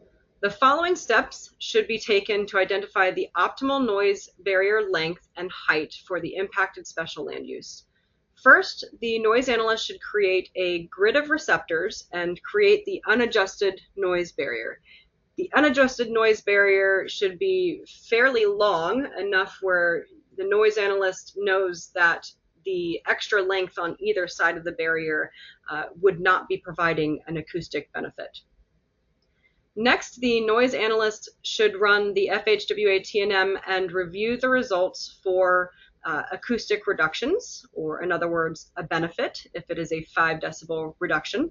The following steps should be taken to identify the optimal noise barrier length and height for the impacted special land use. First, the noise analyst should create a grid of receptors and create the unadjusted noise barrier. The unadjusted noise barrier should be fairly long, enough where the noise analyst knows that the extra length on either side of the barrier would not be providing an acoustic benefit. Next, the noise analyst should run the FHWA TNM and review the results for acoustic reductions, or in other words, a benefit if it is a 5 decibel reduction.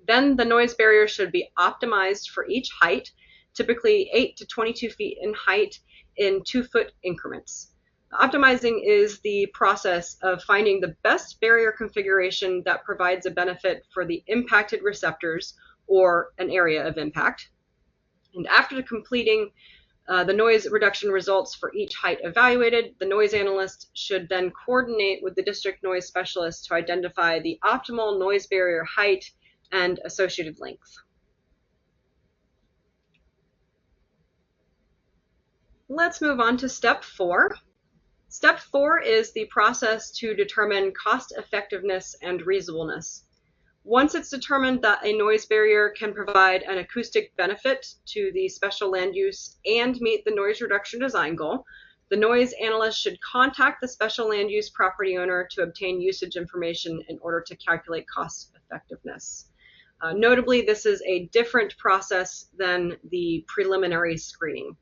Then the noise barrier should be optimized for each height, typically 8 to 22 feet in height in 2-foot increments. Optimizing is the process of finding the best barrier configuration that provides a benefit for the impacted receptors or an area of impact. And after completing the noise reduction results for each height evaluated, the noise analyst should then coordinate with the district noise specialist to identify the optimal noise barrier height and associated length. Let's move on to step 4. Step 4 is the process to determine cost effectiveness and reasonableness. Once it's determined that a noise barrier can provide an acoustic benefit to the special land use and meet the noise reduction design goal, the noise analyst should contact the special land use property owner to obtain usage information in order to calculate cost effectiveness. Notably, this is a different process than the preliminary screening.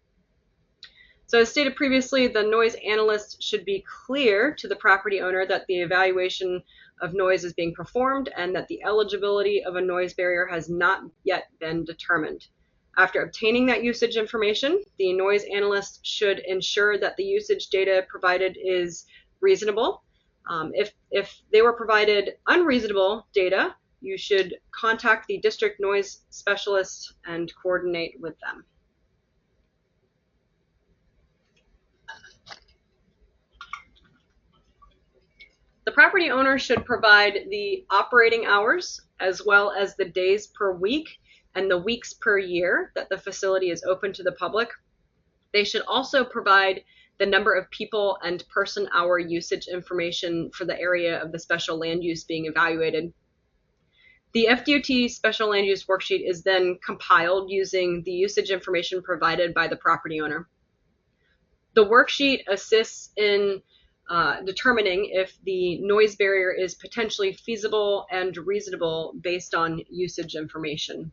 So as stated previously, the noise analyst should be clear to the property owner that the evaluation of noise is being performed and that the eligibility of a noise barrier has not yet been determined. After obtaining that usage information, the noise analyst should ensure that the usage data provided is reasonable. If they were provided unreasonable data, you should contact the district noise specialist and coordinate with them. The property owner should provide the operating hours as well as the days per week and the weeks per year that the facility is open to the public. They should also provide the number of people and person hour usage information for the area of the special land use being evaluated. The FDOT special land use worksheet is then compiled using the usage information provided by the property owner. The worksheet assists in determining if the noise barrier is potentially feasible and reasonable based on usage information.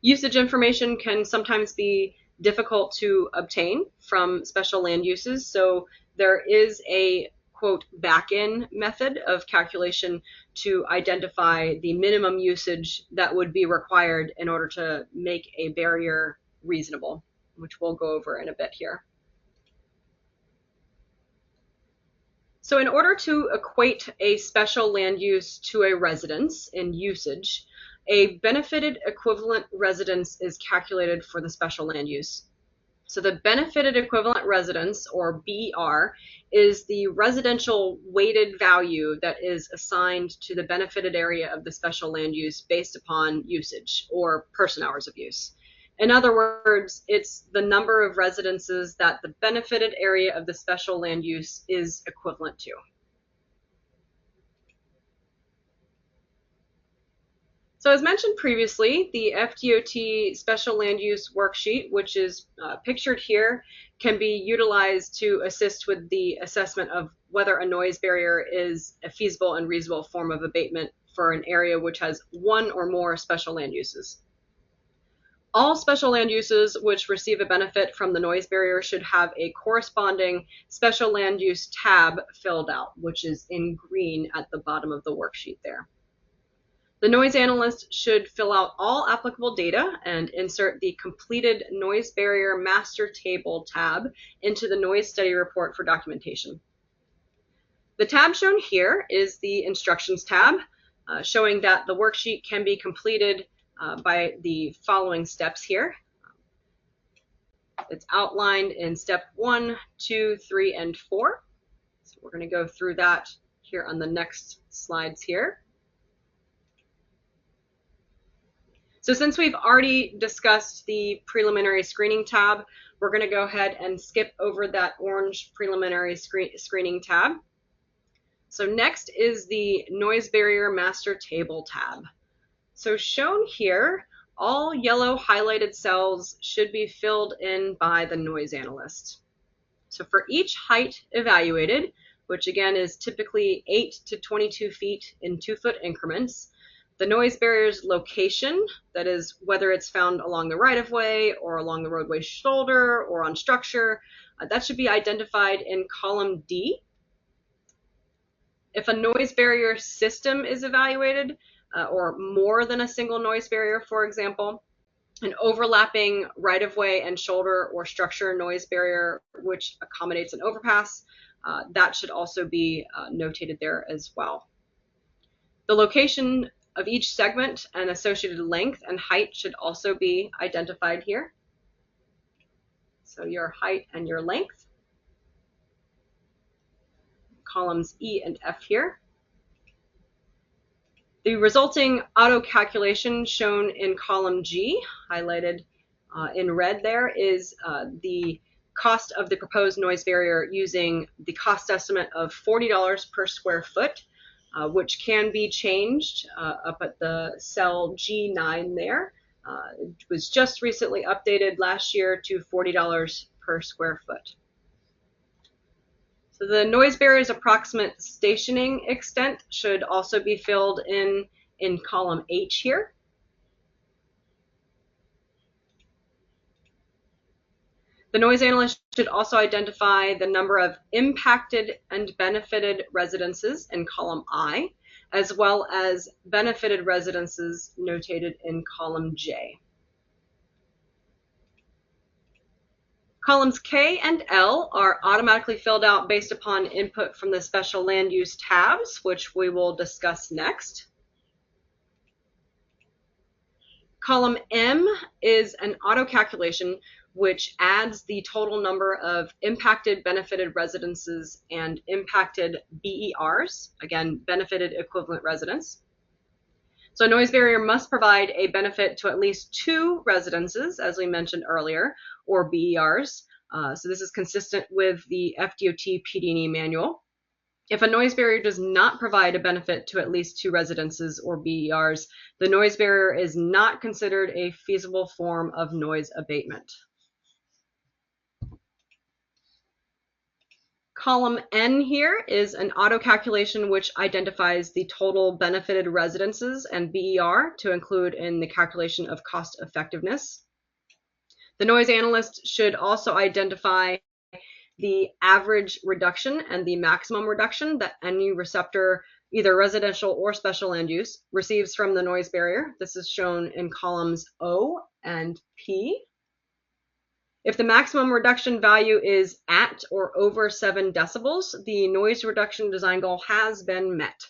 Usage information can sometimes be difficult to obtain from special land uses. So there is a quote back-in method of calculation to identify the minimum usage that would be required in order to make a barrier reasonable, which we'll go over in a bit here. So in order to equate a special land use to a residence in usage, a benefited equivalent residence is calculated for the special land use. So the benefited equivalent residence, or BER, is the residential weighted value that is assigned to the benefited area of the special land use based upon usage, or person hours of use. In other words, it's the number of residences that the benefited area of the special land use is equivalent to. So as mentioned previously, the FDOT Special Land Use Worksheet, which is pictured here, can be utilized to assist with the assessment of whether a noise barrier is a feasible and reasonable form of abatement for an area which has one or more special land uses. All special land uses which receive a benefit from the noise barrier should have a corresponding special land use tab filled out, which is in green at the bottom of the worksheet there. The noise analyst should fill out all applicable data and insert the completed noise barrier master table tab into the noise study report for documentation. The tab shown here is the instructions tab, showing that the worksheet can be completed by the following steps here. It's outlined in step 1, 2, 3, and 4. So we're going to go through that here on the next slides here. So since we've already discussed the preliminary screening tab, we're going to go ahead and skip over that orange preliminary screening tab. So next is the noise barrier master table tab. So shown here, all yellow highlighted cells should be filled in by the noise analyst. So for each height evaluated, which again is typically 8 to 22 feet in 2-foot increments, the noise barrier's location, that is whether it's found along the right-of-way or along the roadway shoulder or on structure, that should be identified in column D. If a noise barrier system is evaluated, or more than a single noise barrier, for example, an overlapping right-of-way and shoulder or structure noise barrier which accommodates an overpass, that should also be notated there as well. The location of each segment and associated length and height should also be identified here. So your height and your length. Columns E and F here. The resulting auto calculation shown in column G, highlighted in red there, is the cost of the proposed noise barrier using the cost estimate of $40 per square foot, which can be changed up at the cell G9 there. It was just recently updated last year to $40 per square foot. So the noise barrier's approximate stationing extent should also be filled in column H here. The noise analyst should also identify the number of impacted and benefited residences in column I, as well as benefited residences notated in column J. Columns K and L are automatically filled out based upon input from the special land use tabs, which we will discuss next. Column M is an auto calculation which adds the total number of impacted benefited residences and impacted BERs, again, benefited equivalent residents. So a noise barrier must provide a benefit to at least 2 residences, as we mentioned earlier, or BERs. So this is consistent with the FDOT PD&E manual. If a noise barrier does not provide a benefit to at least 2 residences or BERs, the noise barrier is not considered a feasible form of noise abatement. Column N here is an auto calculation which identifies the total benefited residences and BER to include in the calculation of cost effectiveness. The noise analyst should also identify the average reduction and the maximum reduction that any receptor, either residential or special land use, receives from the noise barrier. This is shown in columns O and P. If the maximum reduction value is at or over 7 decibels, the noise reduction design goal has been met.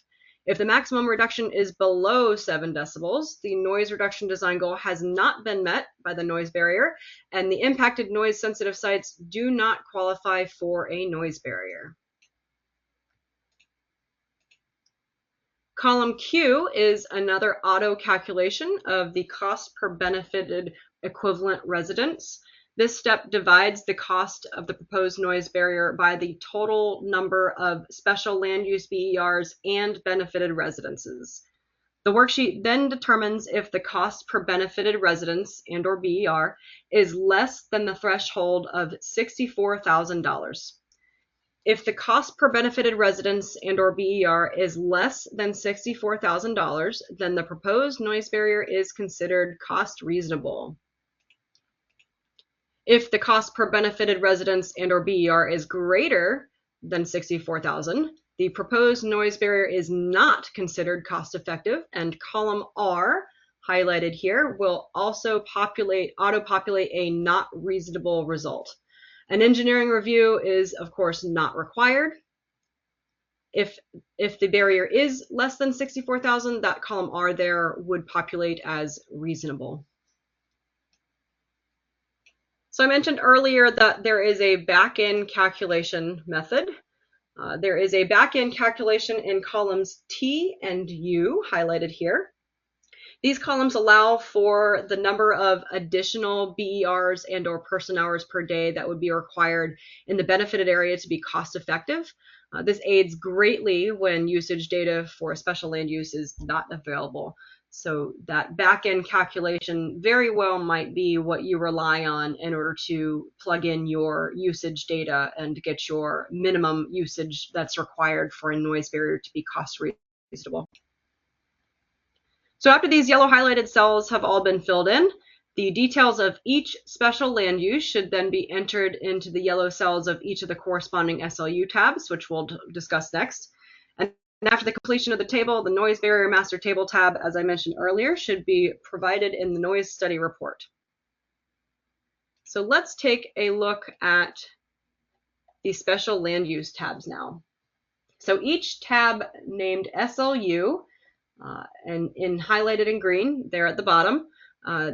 If the maximum reduction is below 7 decibels, the noise reduction design goal has not been met by the noise barrier, and the impacted noise sensitive sites do not qualify for a noise barrier. Column Q is another auto calculation of the cost per benefited equivalent residence. This step divides the cost of the proposed noise barrier by the total number of special land use BERs and benefited residences. The worksheet then determines if the cost per benefited residence and or BER is less than the threshold of $64,000. If the cost per benefited residence and or BER is less than $64,000, then the proposed noise barrier is considered cost reasonable. If the cost per benefited residence and or BER is greater than $64,000, the proposed noise barrier is not considered cost effective, and column R, highlighted here, will also auto-populate a not reasonable result. An engineering review is, of course, not required. If the barrier is less than $64,000, that column R there would populate as reasonable. So I mentioned earlier that there is a back-end calculation method. There is a back-end calculation in columns T and U, highlighted here. These columns allow for the number of additional BERs and or person hours per day that would be required in the benefited area to be cost effective. This aids greatly when usage data for a special land use is not available. So that back-end calculation very well might be what you rely on in order to plug in your usage data and get your minimum usage that's required for a noise barrier to be cost reasonable. So after these yellow highlighted cells have all been filled in, the details of each special land use should then be entered into the yellow cells of each of the corresponding SLU tabs, which we'll discuss next. And after the completion of the table, the noise barrier master table tab, as I mentioned earlier, should be provided in the noise study report. So let's take a look at the special land use tabs now. So each tab named SLU, and highlighted in green there at the bottom,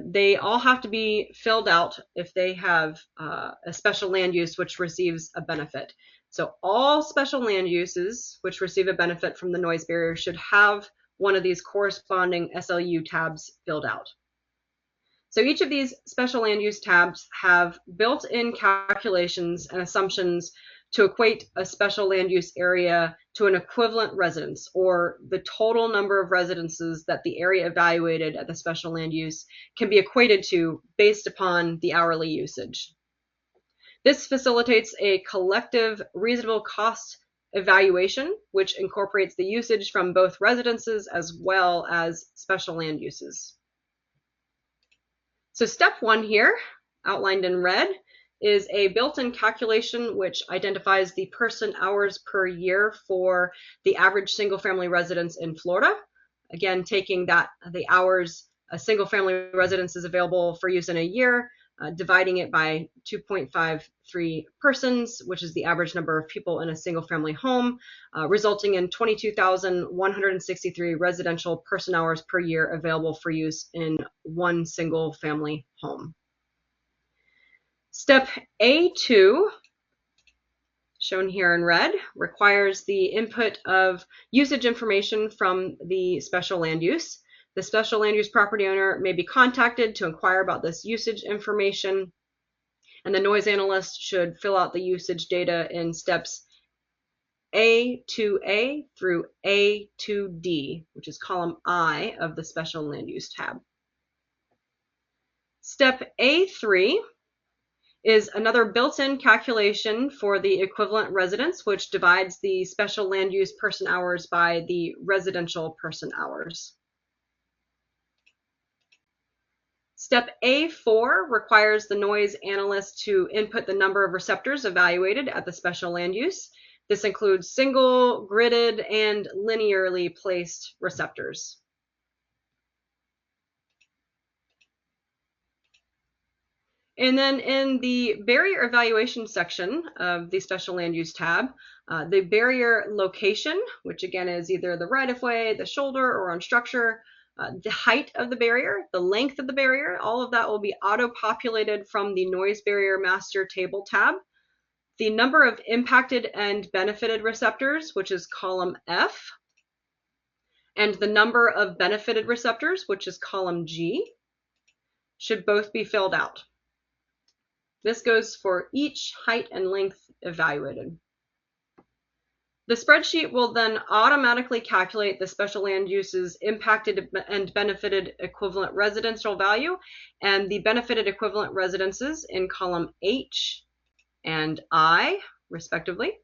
they all have to be filled out if they have a special land use which receives a benefit. So all special land uses which receive a benefit from the noise barrier should have one of these corresponding SLU tabs filled out. So each of these special land use tabs have built-in calculations and assumptions to equate a special land use area to an equivalent residence, or the total number of residences that the area evaluated at the special land use can be equated to based upon the hourly usage. This facilitates a collective reasonable cost evaluation, which incorporates the usage from both residences as well as special land uses. So step one here, outlined in red, is a built-in calculation which identifies the person hours per year for the average single-family residence in Florida. Again, taking that the hours a single-family residence is available for use in a year, dividing it by 2.53 persons, which is the average number of people in a single-family home, resulting in 22,163 residential person hours per year available for use in one single-family home. Step A2, shown here in red, requires the input of usage information from the special land use. The special land use property owner may be contacted to inquire about this usage information, and the noise analyst should fill out the usage data in steps A to A through A to D, which is column I of the special land use tab. Step A3 is another built-in calculation for the equivalent residence, which divides the special land use person hours by the residential person hours. Step A4 requires the noise analyst to input the number of receptors evaluated at the special land use. This includes single, gridded, and linearly placed receptors. And then in the barrier evaluation section of the special land use tab, the barrier location, which again is either the right-of-way, the shoulder, or on structure, the height of the barrier, the length of the barrier, all of that will be auto-populated from the noise barrier master table tab. The number of impacted and benefited receptors, which is column F, and the number of benefited receptors, which is column G, should both be filled out. This goes for each height and length evaluated. The spreadsheet will then automatically calculate the special land use's impacted and benefited equivalent residential value and the benefited equivalent residences in column H and I, respectively.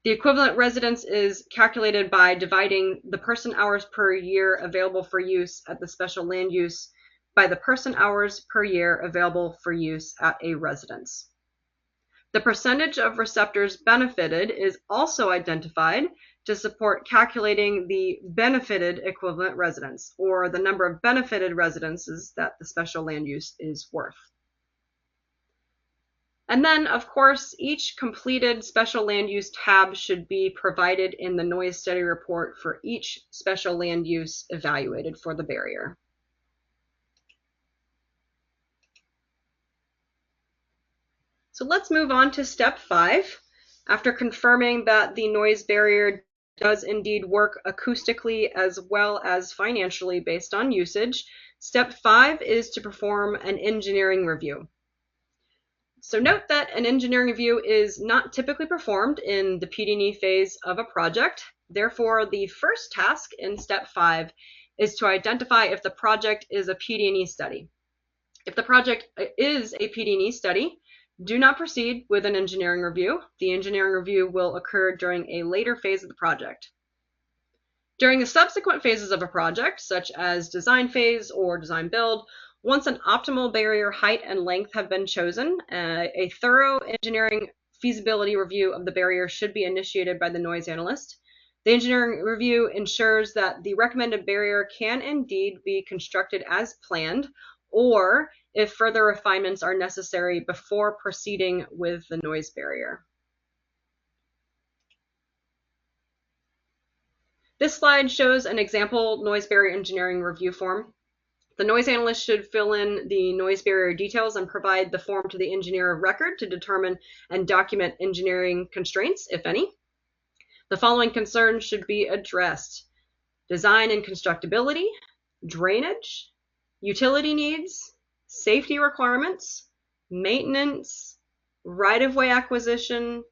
The equivalent residence is calculated by dividing the person hours per year available for use at the special land use by the person hours per year available for use at a residence. The percentage of receptors benefited is also identified to support calculating the benefited equivalent residence, or the number of benefited residences that the special land use is worth. And then, of course, each completed special land use tab should be provided in the noise study report for each special land use evaluated for the barrier. So let's move on to step 5. After confirming that the noise barrier does indeed work acoustically as well as financially based on usage, step 5 is to perform an engineering review. So note that an engineering review is not typically performed in the PD&E phase of a project. Therefore, the first task in step 5 is to identify if the project is a PD&E study. If the project is a PD&E study, do not proceed with an engineering review. The engineering review will occur during a later phase of the project. During the subsequent phases of a project, such as design phase or design build, once an optimal barrier height and length have been chosen, a thorough engineering feasibility review of the barrier should be initiated by the noise analyst. The engineering review ensures that the recommended barrier can indeed be constructed as planned, or if further refinements are necessary before proceeding with the noise barrier. This slide shows an example noise barrier engineering review form. The noise analyst should fill in the noise barrier details and provide the form to the engineer of record to determine and document engineering constraints, if any. The following concerns should be addressed: design and constructability, drainage, utility needs, safety requirements, maintenance, right-of-way acquisition,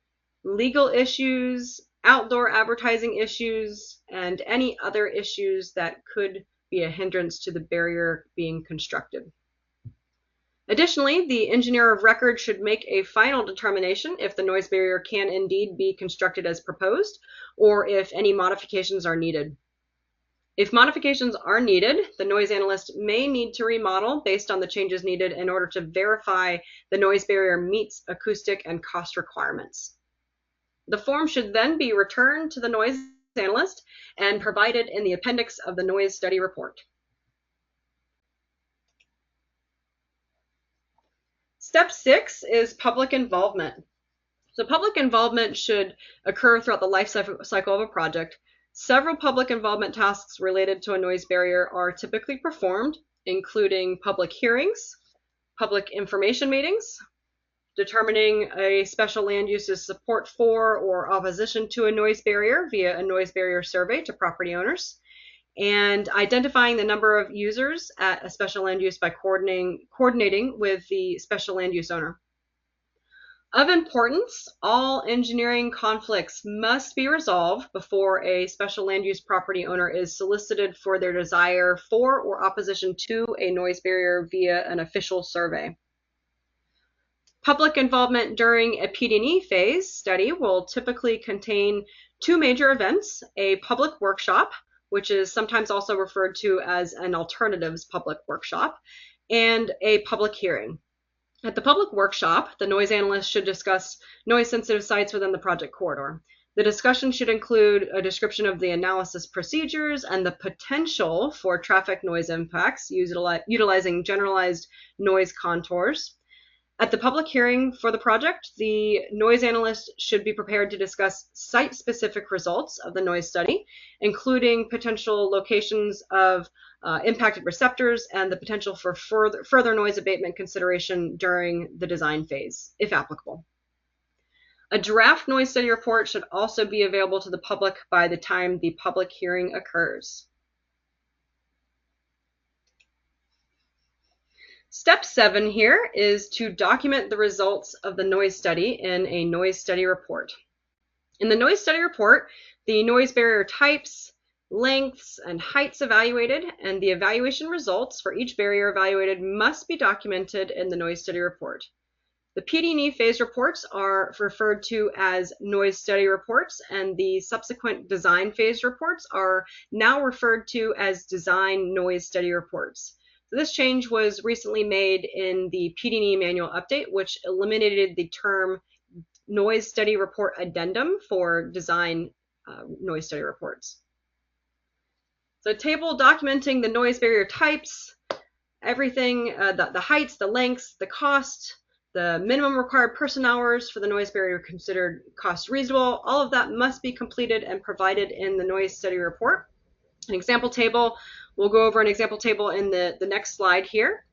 legal issues, outdoor advertising issues, and any other issues that could be a hindrance to the barrier being constructed. Additionally, the engineer of record should make a final determination if the noise barrier can indeed be constructed as proposed, or if any modifications are needed. If modifications are needed, the noise analyst may need to remodel based on the changes needed in order to verify the noise barrier meets acoustic and cost requirements. The form should then be returned to the noise analyst and provided in the appendix of the noise study report. Step 6 is public involvement. So public involvement should occur throughout the life cycle of a project. Several public involvement tasks related to a noise barrier are typically performed, including public hearings, public information meetings, determining a special land use's support for or opposition to a noise barrier via a noise barrier survey to property owners, and identifying the number of users at a special land use by coordinating with the special land use owner. Of importance, all engineering conflicts must be resolved before a special land use property owner is solicited for their desire for or opposition to a noise barrier via an official survey. Public involvement during a PD&E phase study will typically contain 2 major events: a public workshop, which is sometimes also referred to as an alternatives public workshop, and a public hearing. At the public workshop, the noise analyst should discuss noise-sensitive sites within the project corridor. The discussion should include a description of the analysis procedures and the potential for traffic noise impacts utilizing generalized noise contours. At the public hearing for the project, the noise analyst should be prepared to discuss site-specific results of the noise study, including potential locations of impacted receptors and the potential for further noise abatement consideration during the design phase, if applicable. A draft noise study report should also be available to the public by the time the public hearing occurs. Step 7 here is to document the results of the noise study in a noise study report. In the noise study report, the noise barrier types, lengths, and heights evaluated and the evaluation results for each barrier evaluated must be documented in the noise study report. The PD&E phase reports are referred to as noise study reports, and the subsequent design phase reports are now referred to as design noise study reports. So this change was recently made in the PD&E manual update, which eliminated the term noise study report addendum for design noise study reports. So a table documenting the noise barrier types, everything, the heights, the lengths, the cost, the minimum required person hours for the noise barrier considered cost reasonable, all of that must be completed and provided in the noise study report. An example table, we'll go over an example table in the next slide here.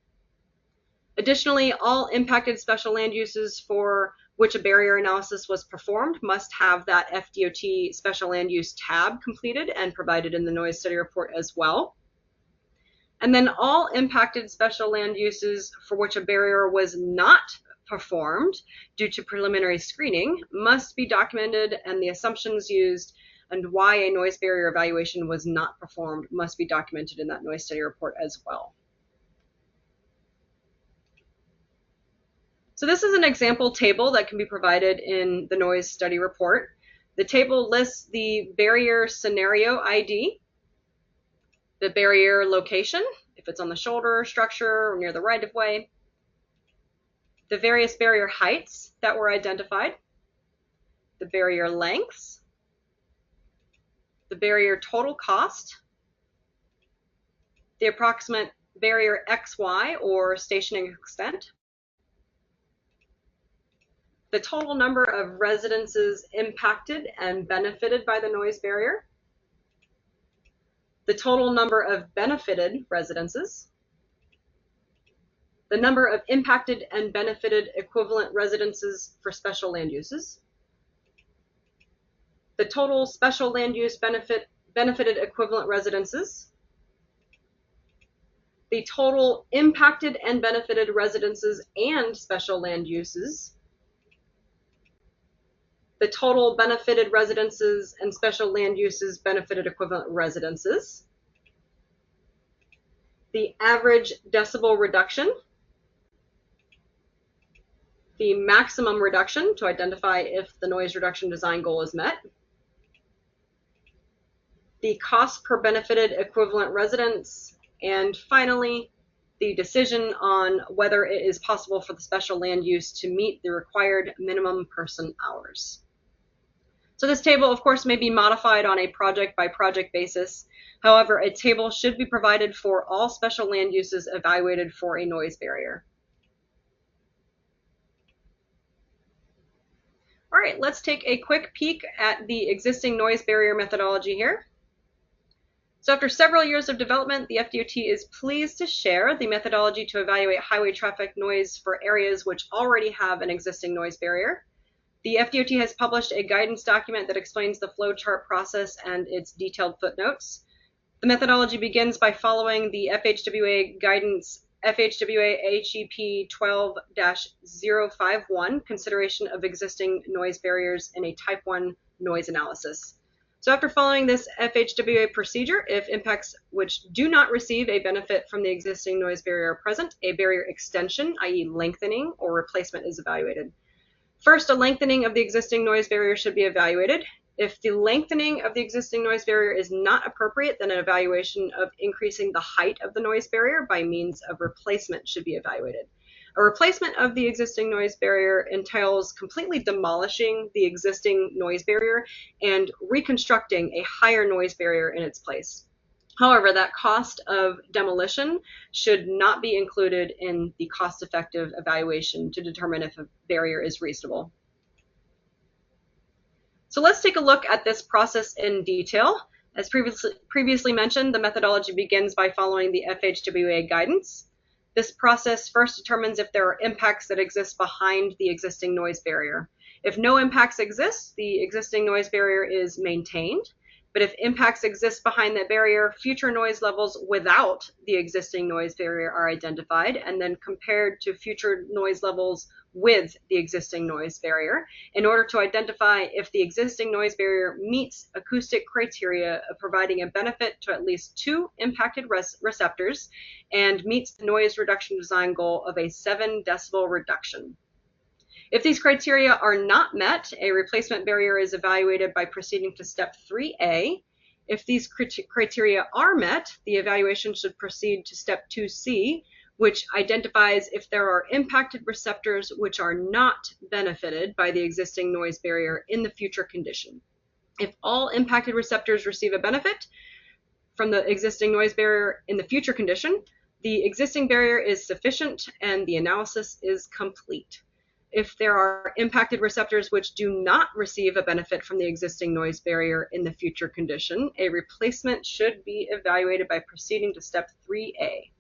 Additionally, all impacted special land uses for which a barrier analysis was performed must have that FDOT special land use tab completed and provided in the noise study report as well. And then all impacted special land uses for which a barrier was not performed due to preliminary screening must be documented, and the assumptions used and why a noise barrier evaluation was not performed must be documented in that noise study report as well. So this is an example table that can be provided in the noise study report. The table lists the barrier scenario ID, the barrier location, if it's on the shoulder, structure, or near the right-of-way, the various barrier heights that were identified, the barrier lengths, the barrier total cost, the approximate barrier XY or stationing extent, the total number of residences impacted and benefited by the noise barrier, the total number of benefited residences, the number of impacted and benefited equivalent residences for special land uses, the total special land use benefited equivalent residences, the total impacted and benefited residences and special land uses, the total benefited residences and special land uses benefited equivalent residences, the average decibel reduction, the maximum reduction to identify if the noise reduction design goal is met, the cost per benefited equivalent residence, and finally, the decision on whether it is possible for the special land use to meet the required minimum person hours. So this table, of course, may be modified on a project-by-project basis. However, a table should be provided for all special land uses evaluated for a noise barrier. All right, let's take a quick peek at the existing noise barrier methodology here. So after several years of development, the FDOT is pleased to share the methodology to evaluate highway traffic noise for areas which already have an existing noise barrier. The FDOT has published a guidance document that explains the flowchart process and its detailed footnotes. The methodology begins by following the FHWA guidance FHWA HEP 12-051, consideration of existing noise barriers in a type 1 noise analysis. So after following this FHWA procedure, if impacts which do not receive a benefit from the existing noise barrier are present, a barrier extension, i.e. lengthening or replacement, is evaluated. First, a lengthening of the existing noise barrier should be evaluated. If the lengthening of the existing noise barrier is not appropriate, then an evaluation of increasing the height of the noise barrier by means of replacement should be evaluated. A replacement of the existing noise barrier entails completely demolishing the existing noise barrier and reconstructing a higher noise barrier in its place. However, that cost of demolition should not be included in the cost-effective evaluation to determine if a barrier is reasonable. So let's take a look at this process in detail. As previously mentioned, the methodology begins by following the FHWA guidance. This process first determines if there are impacts that exist behind the existing noise barrier. If no impacts exist, the existing noise barrier is maintained. But if impacts exist behind that barrier, future noise levels without the existing noise barrier are identified and then compared to future noise levels with the existing noise barrier in order to identify if the existing noise barrier meets acoustic criteria of providing a benefit to at least 2 impacted receptors and meets the noise reduction design goal of a 7 decibel reduction. If these criteria are not met, a replacement barrier is evaluated by proceeding to step 3A. If these criteria are met, the evaluation should proceed to step 2C, which identifies if there are impacted receptors which are not benefited by the existing noise barrier in the future condition. If all impacted receptors receive a benefit from the existing noise barrier in the future condition, the existing barrier is sufficient and the analysis is complete. If there are impacted receptors which do not receive a benefit from the existing noise barrier in the future condition, a replacement should be evaluated by proceeding to step 3A.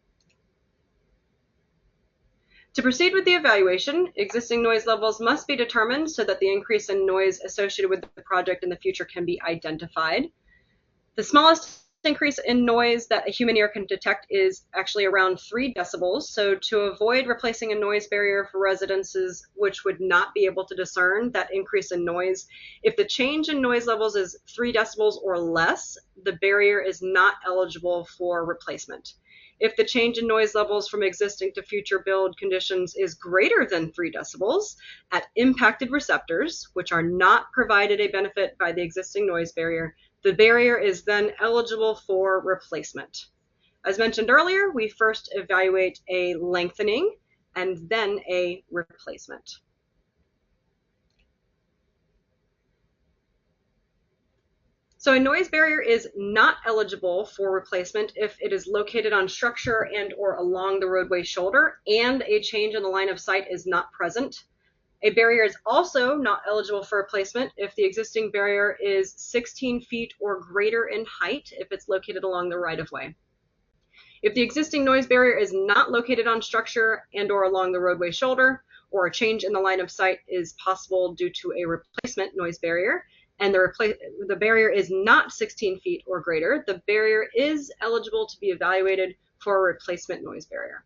To proceed with the evaluation, existing noise levels must be determined so that the increase in noise associated with the project in the future can be identified. The smallest increase in noise that a human ear can detect is actually around 3 decibels. So to avoid replacing a noise barrier for residences which would not be able to discern that increase in noise, if the change in noise levels is 3 decibels or less, the barrier is not eligible for replacement. If the change in noise levels from existing to future build conditions is greater than 3 decibels at impacted receptors, which are not provided a benefit by the existing noise barrier, the barrier is then eligible for replacement. As mentioned earlier, we first evaluate a lengthening and then a replacement. So a noise barrier is not eligible for replacement if it is located on structure and or along the roadway shoulder and a change in the line of sight is not present. A barrier is also not eligible for replacement if the existing barrier is 16 feet or greater in height if it's located along the right-of-way. If the existing noise barrier is not located on structure and or along the roadway shoulder, or a change in the line of sight is possible due to a replacement noise barrier, and the barrier is not 16 feet or greater, the barrier is eligible to be evaluated for a replacement noise barrier.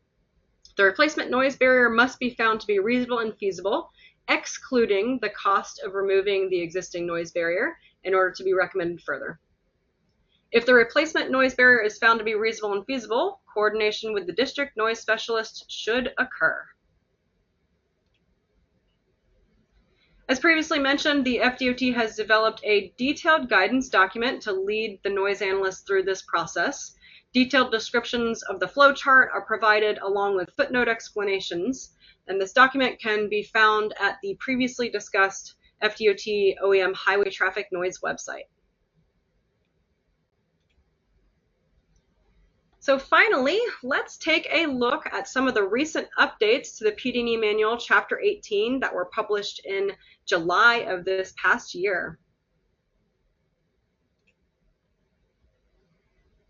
The replacement noise barrier must be found to be reasonable and feasible, excluding the cost of removing the existing noise barrier in order to be recommended further. If the replacement noise barrier is found to be reasonable and feasible, coordination with the district noise specialist should occur. As previously mentioned, the FDOT has developed a detailed guidance document to lead the noise analyst through this process. Detailed descriptions of the flow chart are provided along with footnote explanations, and this document can be found at the previously discussed FDOT OEM Highway Traffic Noise website. So finally, let's take a look at some of the recent updates to the PD&E Manual Chapter 18 that were published in July of this past year.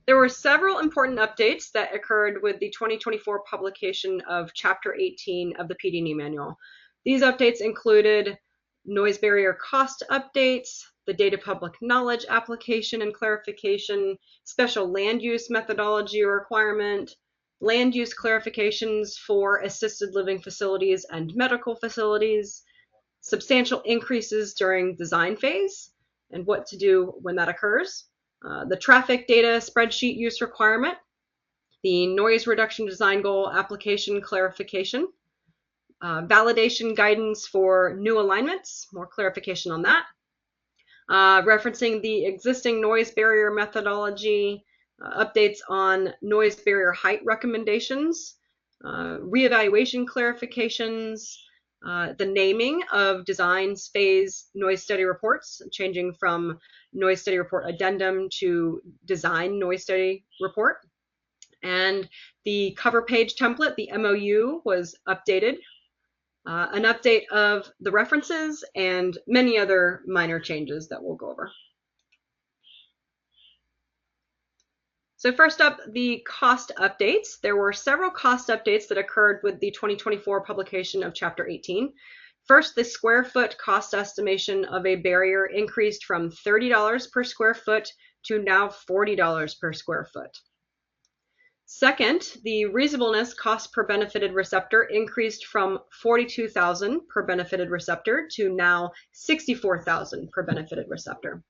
There were several important updates that occurred with the 2024 publication of Chapter 18 of the PD&E Manual. These updates included noise barrier cost updates, the data public knowledge application and clarification, special land use methodology requirement, land use clarifications for assisted living facilities and medical facilities, substantial increases during design phase, and what to do when that occurs, the traffic data spreadsheet use requirement, the noise reduction design goal application clarification, validation guidance for new alignments, more clarification on that, referencing the existing noise barrier methodology, updates on noise barrier height recommendations, reevaluation clarifications, the naming of designs phase noise study reports, changing from noise study report addendum to design noise study report. And the cover page template, the MOU, was updated. An update of the references and many other minor changes that we'll go over. So first up, the cost updates. There were several cost updates that occurred with the 2024 publication of Chapter 18. First, the square foot cost estimation of a barrier increased from $30 per square foot to now $40 per square foot. Second, the reasonableness cost per benefited receptor increased from $42,000 per benefited receptor to now $64,000 per benefited receptor.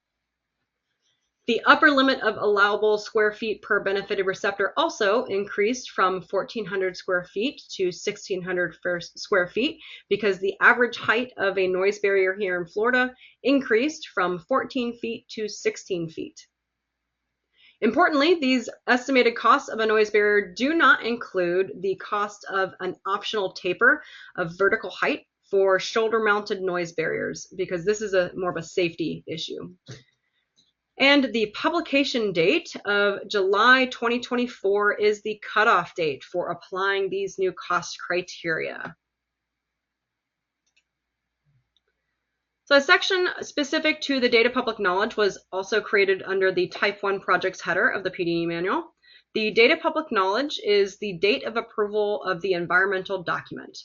The upper limit of allowable square feet per benefited receptor also increased from 1,400 square feet to 1,600 square feet because the average height of a noise barrier here in Florida increased from 14 feet to 16 feet. Importantly, these estimated costs of a noise barrier do not include the cost of an optional taper of vertical height for shoulder-mounted noise barriers, because this is more of a safety issue. And the publication date of July 2024 is the cutoff date for applying these new cost criteria. So a section specific to the data public knowledge was also created under the Type 1 projects header of the PD&E manual. The data public knowledge is the date of approval of the environmental document.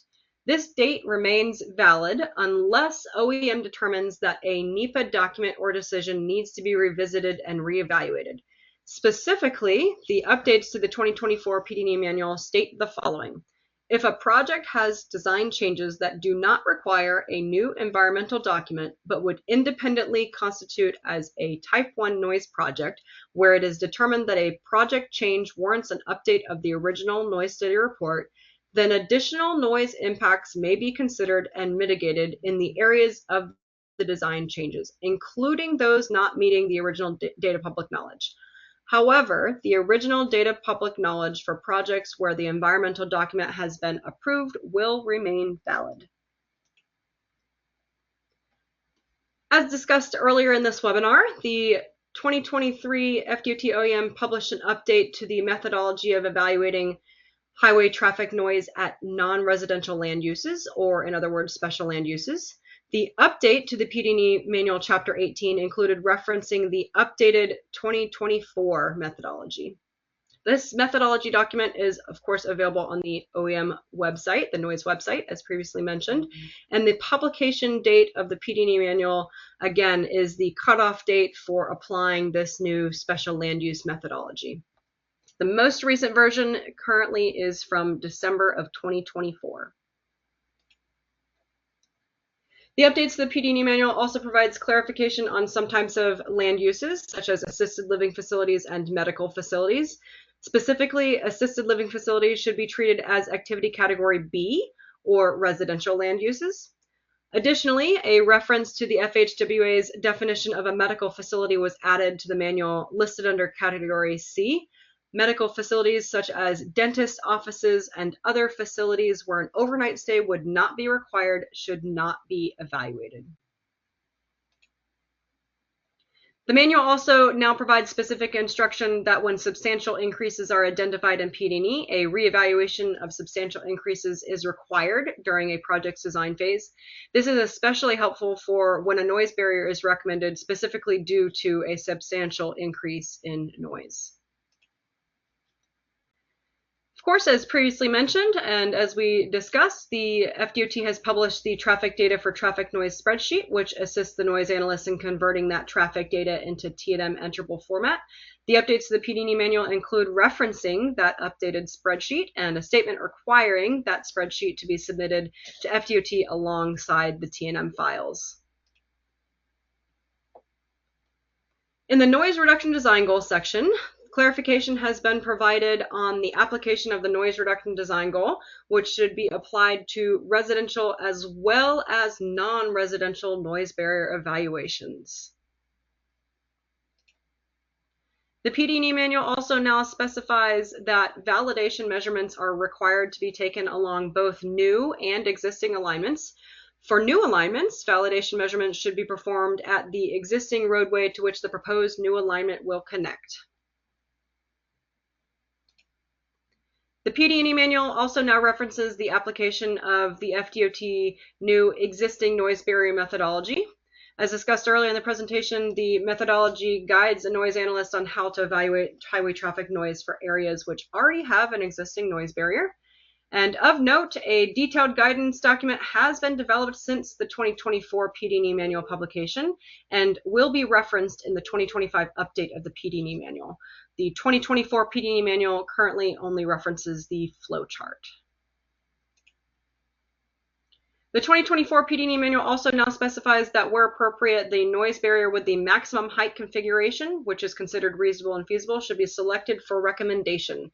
This date remains valid unless OEM determines that a NEPA document or decision needs to be revisited and reevaluated. Specifically, the updates to the 2024 PD&E manual state the following. If a project has design changes that do not require a new environmental document, but would independently constitute as a Type 1 noise project, where it is determined that a project change warrants an update of the original noise study report, then additional noise impacts may be considered and mitigated in the areas of the design changes, including those not meeting the original data public knowledge. However, the original data public knowledge for projects where the environmental document has been approved will remain valid. As discussed earlier in this webinar, the 2023 FDOT OEM published an update to the methodology of evaluating highway traffic noise at non-residential land uses, or in other words, special land uses. The update to the PD&E Manual Chapter 18 included referencing the updated 2024 methodology. This methodology document is, of course, available on the OEM website, the NOIS website, as previously mentioned. And the publication date of the PD&E Manual, again, is the cutoff date for applying this new special land use methodology. The most recent version currently is from December of 2024. The updates to the PD&E manual also provides clarification on some types of land uses, such as assisted living facilities and medical facilities. Specifically, assisted living facilities should be treated as activity category B, or residential land uses. Additionally, a reference to the FHWA's definition of a medical facility was added to the manual listed under category C. Medical facilities such as dentist offices and other facilities where an overnight stay would not be required should not be evaluated. The manual also now provides specific instruction that when substantial increases are identified in PD&E, a reevaluation of substantial increases is required during a project's design phase. This is especially helpful for when a noise barrier is recommended specifically due to a substantial increase in noise. Of course, as previously mentioned, and as we discussed, the FDOT has published the traffic data for traffic noise spreadsheet, which assists the noise analysts in converting that traffic data into T&M enterable format. The updates to the PD&E manual include referencing that updated spreadsheet and a statement requiring that spreadsheet to be submitted to FDOT alongside the T&M files. In the noise reduction design goals section, clarification has been provided on the application of the noise reduction design goal, which should be applied to residential as well as non-residential noise barrier evaluations. The PD&E manual also now specifies that validation measurements are required to be taken along both new and existing alignments. For new alignments, validation measurements should be performed at the existing roadway to which the proposed new alignment will connect. The PD&E manual also now references the application of the FDOT new existing noise barrier methodology. As discussed earlier in the presentation, the methodology guides a noise analyst on how to evaluate highway traffic noise for areas which already have an existing noise barrier. And of note, a detailed guidance document has been developed since the 2024 PD&E manual publication and will be referenced in the 2025 update of the PD&E manual. The 2024 PD&E manual currently only references the flow chart. The 2024 PD&E manual also now specifies that where appropriate, the noise barrier with the maximum height configuration, which is considered reasonable and feasible, should be selected for recommendation.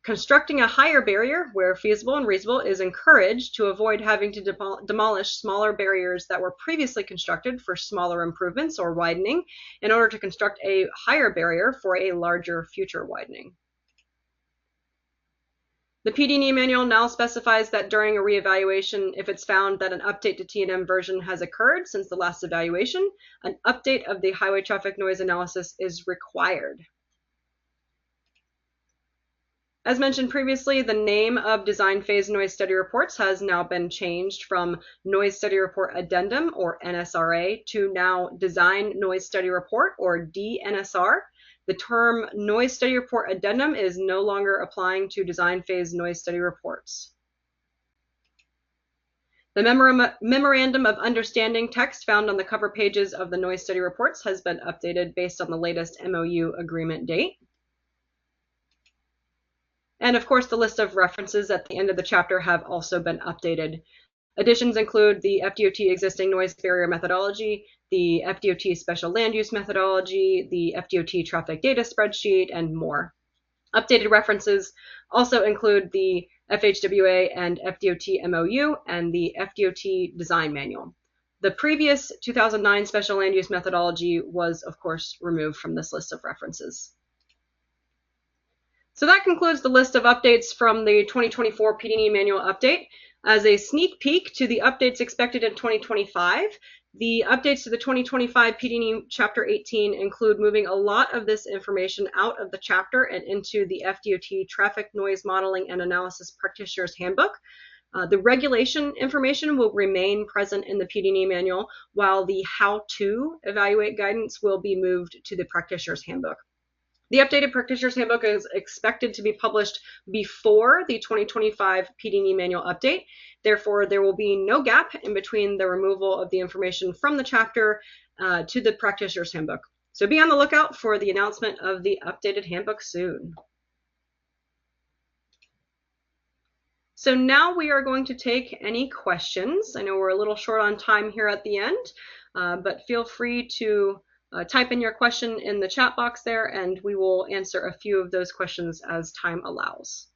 Constructing a higher barrier where feasible and reasonable is encouraged to avoid having to demolish smaller barriers that were previously constructed for smaller improvements or widening in order to construct a higher barrier for a larger future widening. The PD&E manual now specifies that during a reevaluation, if it's found that an update to T&M version has occurred since the last evaluation, an update of the highway traffic noise analysis is required. As mentioned previously, the name of Design Phase Noise Study Reports has now been changed from Noise Study Report Addendum, or NSRA, to now Design Noise Study Report, or DNSR. The term Noise Study Report Addendum is no longer applying to Design Phase Noise Study Reports. The Memorandum of Understanding text found on the cover pages of the Noise Study Reports has been updated based on the latest MOU agreement date. And of course, the list of references at the end of the chapter have also been updated. Additions include the FDOT existing noise barrier methodology, the FDOT special land use methodology, the FDOT traffic data spreadsheet, and more. Updated references also include the FHWA and FDOT MOU and the FDOT design manual. The previous 2009 special land use methodology was, of course, removed from this list of references. So that concludes the list of updates from the 2024 PD&E manual update. As a sneak peek to the updates expected in 2025, the updates to the 2025 PD&E Chapter 18 include moving a lot of this information out of the chapter and into the FDOT Traffic Noise Modeling and Analysis Practitioner's Handbook. The regulation information will remain present in the PD&E manual, while the how-to evaluate guidance will be moved to the Practitioner's Handbook. The updated Practitioner's Handbook is expected to be published before the 2025 PD&E manual update. Therefore, there will be no gap in between the removal of the information from the chapter to the Practitioner's Handbook. So be on the lookout for the announcement of the updated handbook soon. So now we are going to take any questions. I know we're a little short on time here at the end, but feel free to type in your question in the chat box there, and we will answer a few of those questions as time allows.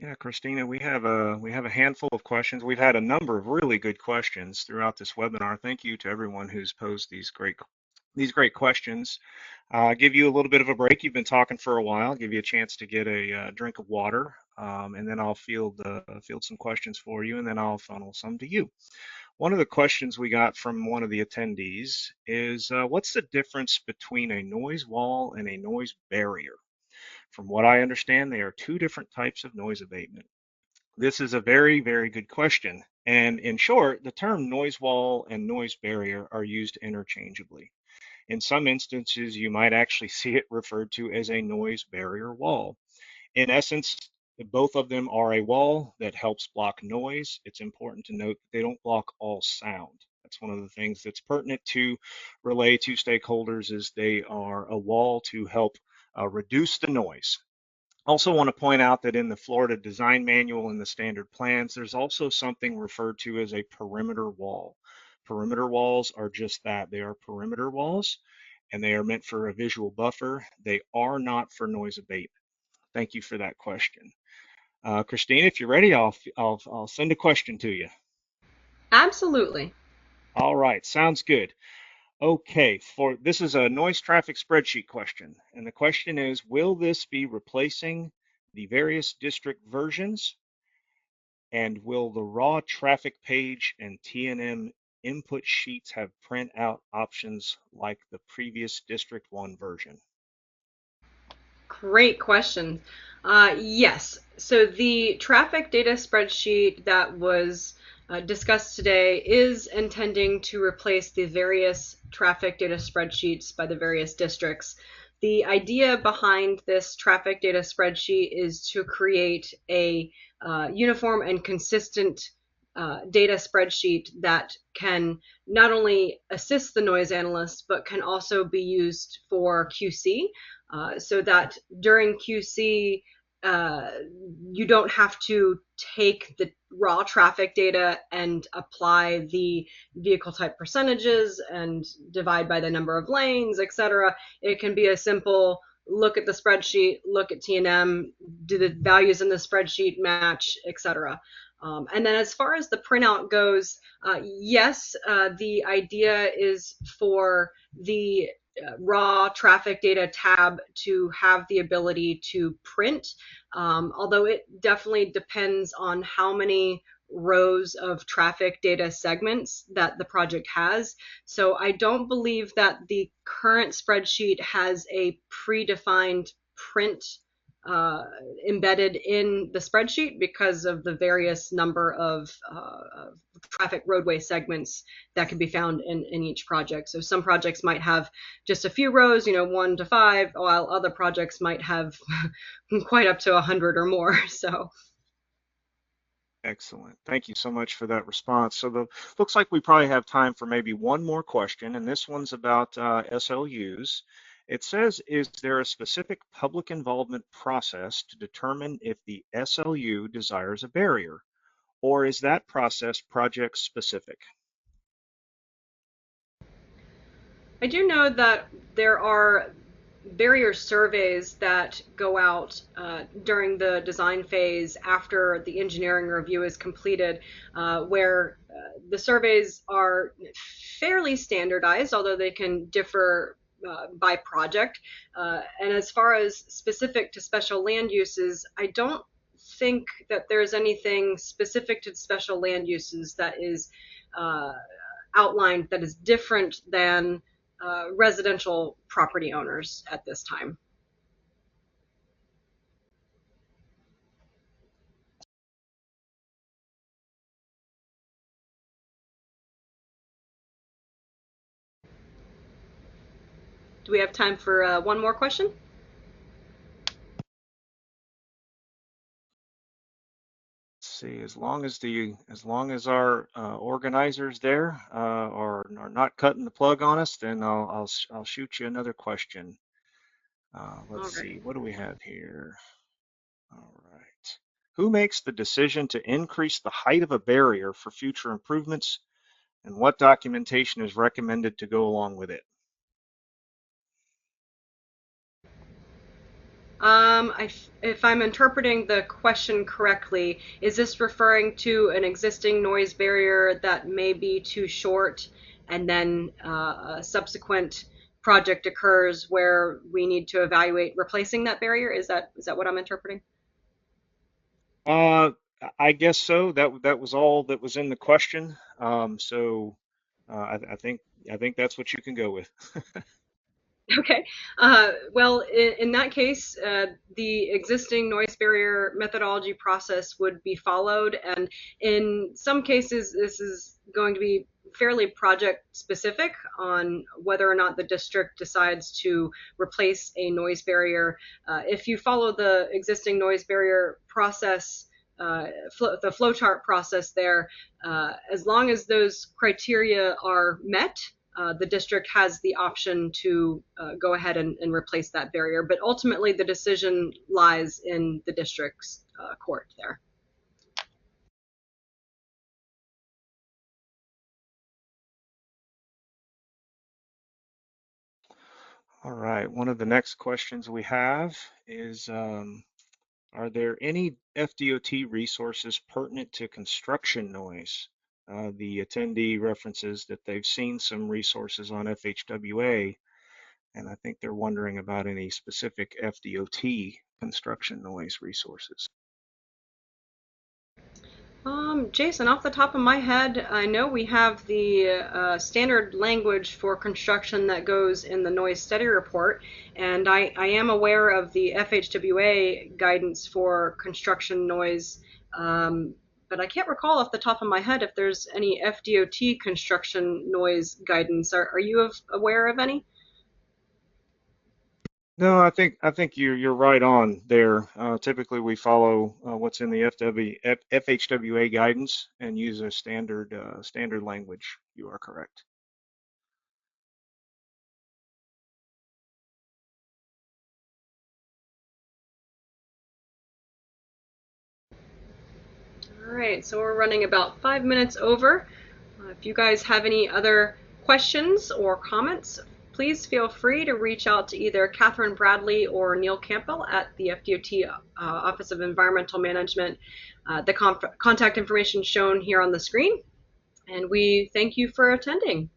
Yeah, Christina, we have a handful of questions. We've had a number of really good questions throughout this webinar. Thank you to everyone who's posed these great questions. Give you a little bit of a break. You've been talking for a while. Give you a chance to get a drink of water, and then I'll field some questions for you, and then I'll funnel some to you. One of the questions we got from one of the attendees is, what's the difference between a noise wall and a noise barrier? From what I understand, they are two different types of noise abatement. This is a very, very good question. And in short, the term noise wall and noise barrier are used interchangeably. In some instances, you might actually see it referred to as a noise barrier wall. In essence, both of them are a wall that helps block noise. It's important to note that they don't block all sound. That's one of the things that's pertinent to relay to stakeholders, is they are a wall to help reduce the noise. Also want to point out that in the Florida Design Manual and the standard plans, there's also something referred to as a perimeter wall. Perimeter walls are just that. They are perimeter walls, and they are meant for a visual buffer. They are not for noise abatement. Thank you for that question. Christine, if you're ready, I'll send a question to you. Absolutely. All right, sounds good. Okay, for this is a noise traffic spreadsheet question, and the question is, will this be replacing the various district versions, and will the raw traffic page and TNM input sheets have print out options like the previous District 1 version? Great question. Yes. So the traffic data spreadsheet that was discussed today is intending to replace the various traffic data spreadsheets by the various districts. The idea behind this traffic data spreadsheet is to create a uniform and consistent data spreadsheet that can not only assist the noise analyst, but can also be used for QC, so that during QC, you don't have to take the raw traffic data and apply the vehicle type percentages and divide by the number of lanes, etc. It can be a simple look at the spreadsheet, look at TNM, do the values in the spreadsheet match, etc. And then as far as the printout goes, yes, the idea is for the raw traffic data tab to have the ability to print, although it definitely depends on how many rows of traffic data segments that the project has. So I don't believe that the current spreadsheet has a predefined print embedded in the spreadsheet because of the various number of traffic roadway segments that can be found in each project. So some projects might have just a few rows, 1 to 5, while other projects might have quite up to 100 or more. So Excellent. Thank you so much for that response. So looks like we probably have time for maybe one more question, and this one's about SLUs. It says, is there a specific public involvement process to determine if the SLU desires a barrier, or is that process project specific? I do know that there are barrier surveys that go out during the design phase after the engineering review is completed, where the surveys are fairly standardized, although they can differ by project. And as far as specific to special land uses, I don't think that there's anything specific to special land uses that is uh, outlined that is different than residential property owners at this time. Do we have time for one more question? See, as long as our organizers there are not cutting the plug on us, then I'll shoot you another question. All Let's right. see, what do we have here? All right. Who makes the decision to increase the height of a barrier for future improvements, and what documentation is recommended to go along with it? If I'm interpreting the question correctly, is this referring to an existing noise barrier that may be too short, and then a subsequent project occurs where we need to evaluate replacing that barrier? Is that what I'm interpreting? Uh, I guess so. That was all that was in the question. So I think that's what you can go with. Okay. Well, in that case, the existing noise barrier methodology process would be followed. And in some cases, this is going to be fairly project specific on whether or not the district decides to replace a noise barrier. If you follow the existing noise barrier process, the flowchart process there, as long as those criteria are met, the district has the option to go ahead and replace that barrier. But ultimately, the decision lies in the district's court there. All right. One of the next questions we have is, are there any FDOT resources pertinent to construction noise? The attendee references that they've seen some resources on FHWA, and I think they're wondering about any specific FDOT construction noise resources. Jason, off the top of my head, I know we have the standard language for construction that goes in the noise study report, and I am aware of the FHWA guidance for construction noise, but I can't recall off the top of my head if there's any FDOT construction noise guidance. Are you aware of any? No, I think you're right on there. Typically, we follow what's in the FHWA guidance and use a standard language. You are correct. All right, so we're running about 5 minutes over. If you guys have any other questions or comments, please feel free to reach out to either Catherine Bradley or Neil Campbell at the FDOT Office of Environmental Management. The contact information shown here on the screen. And we thank you for attending.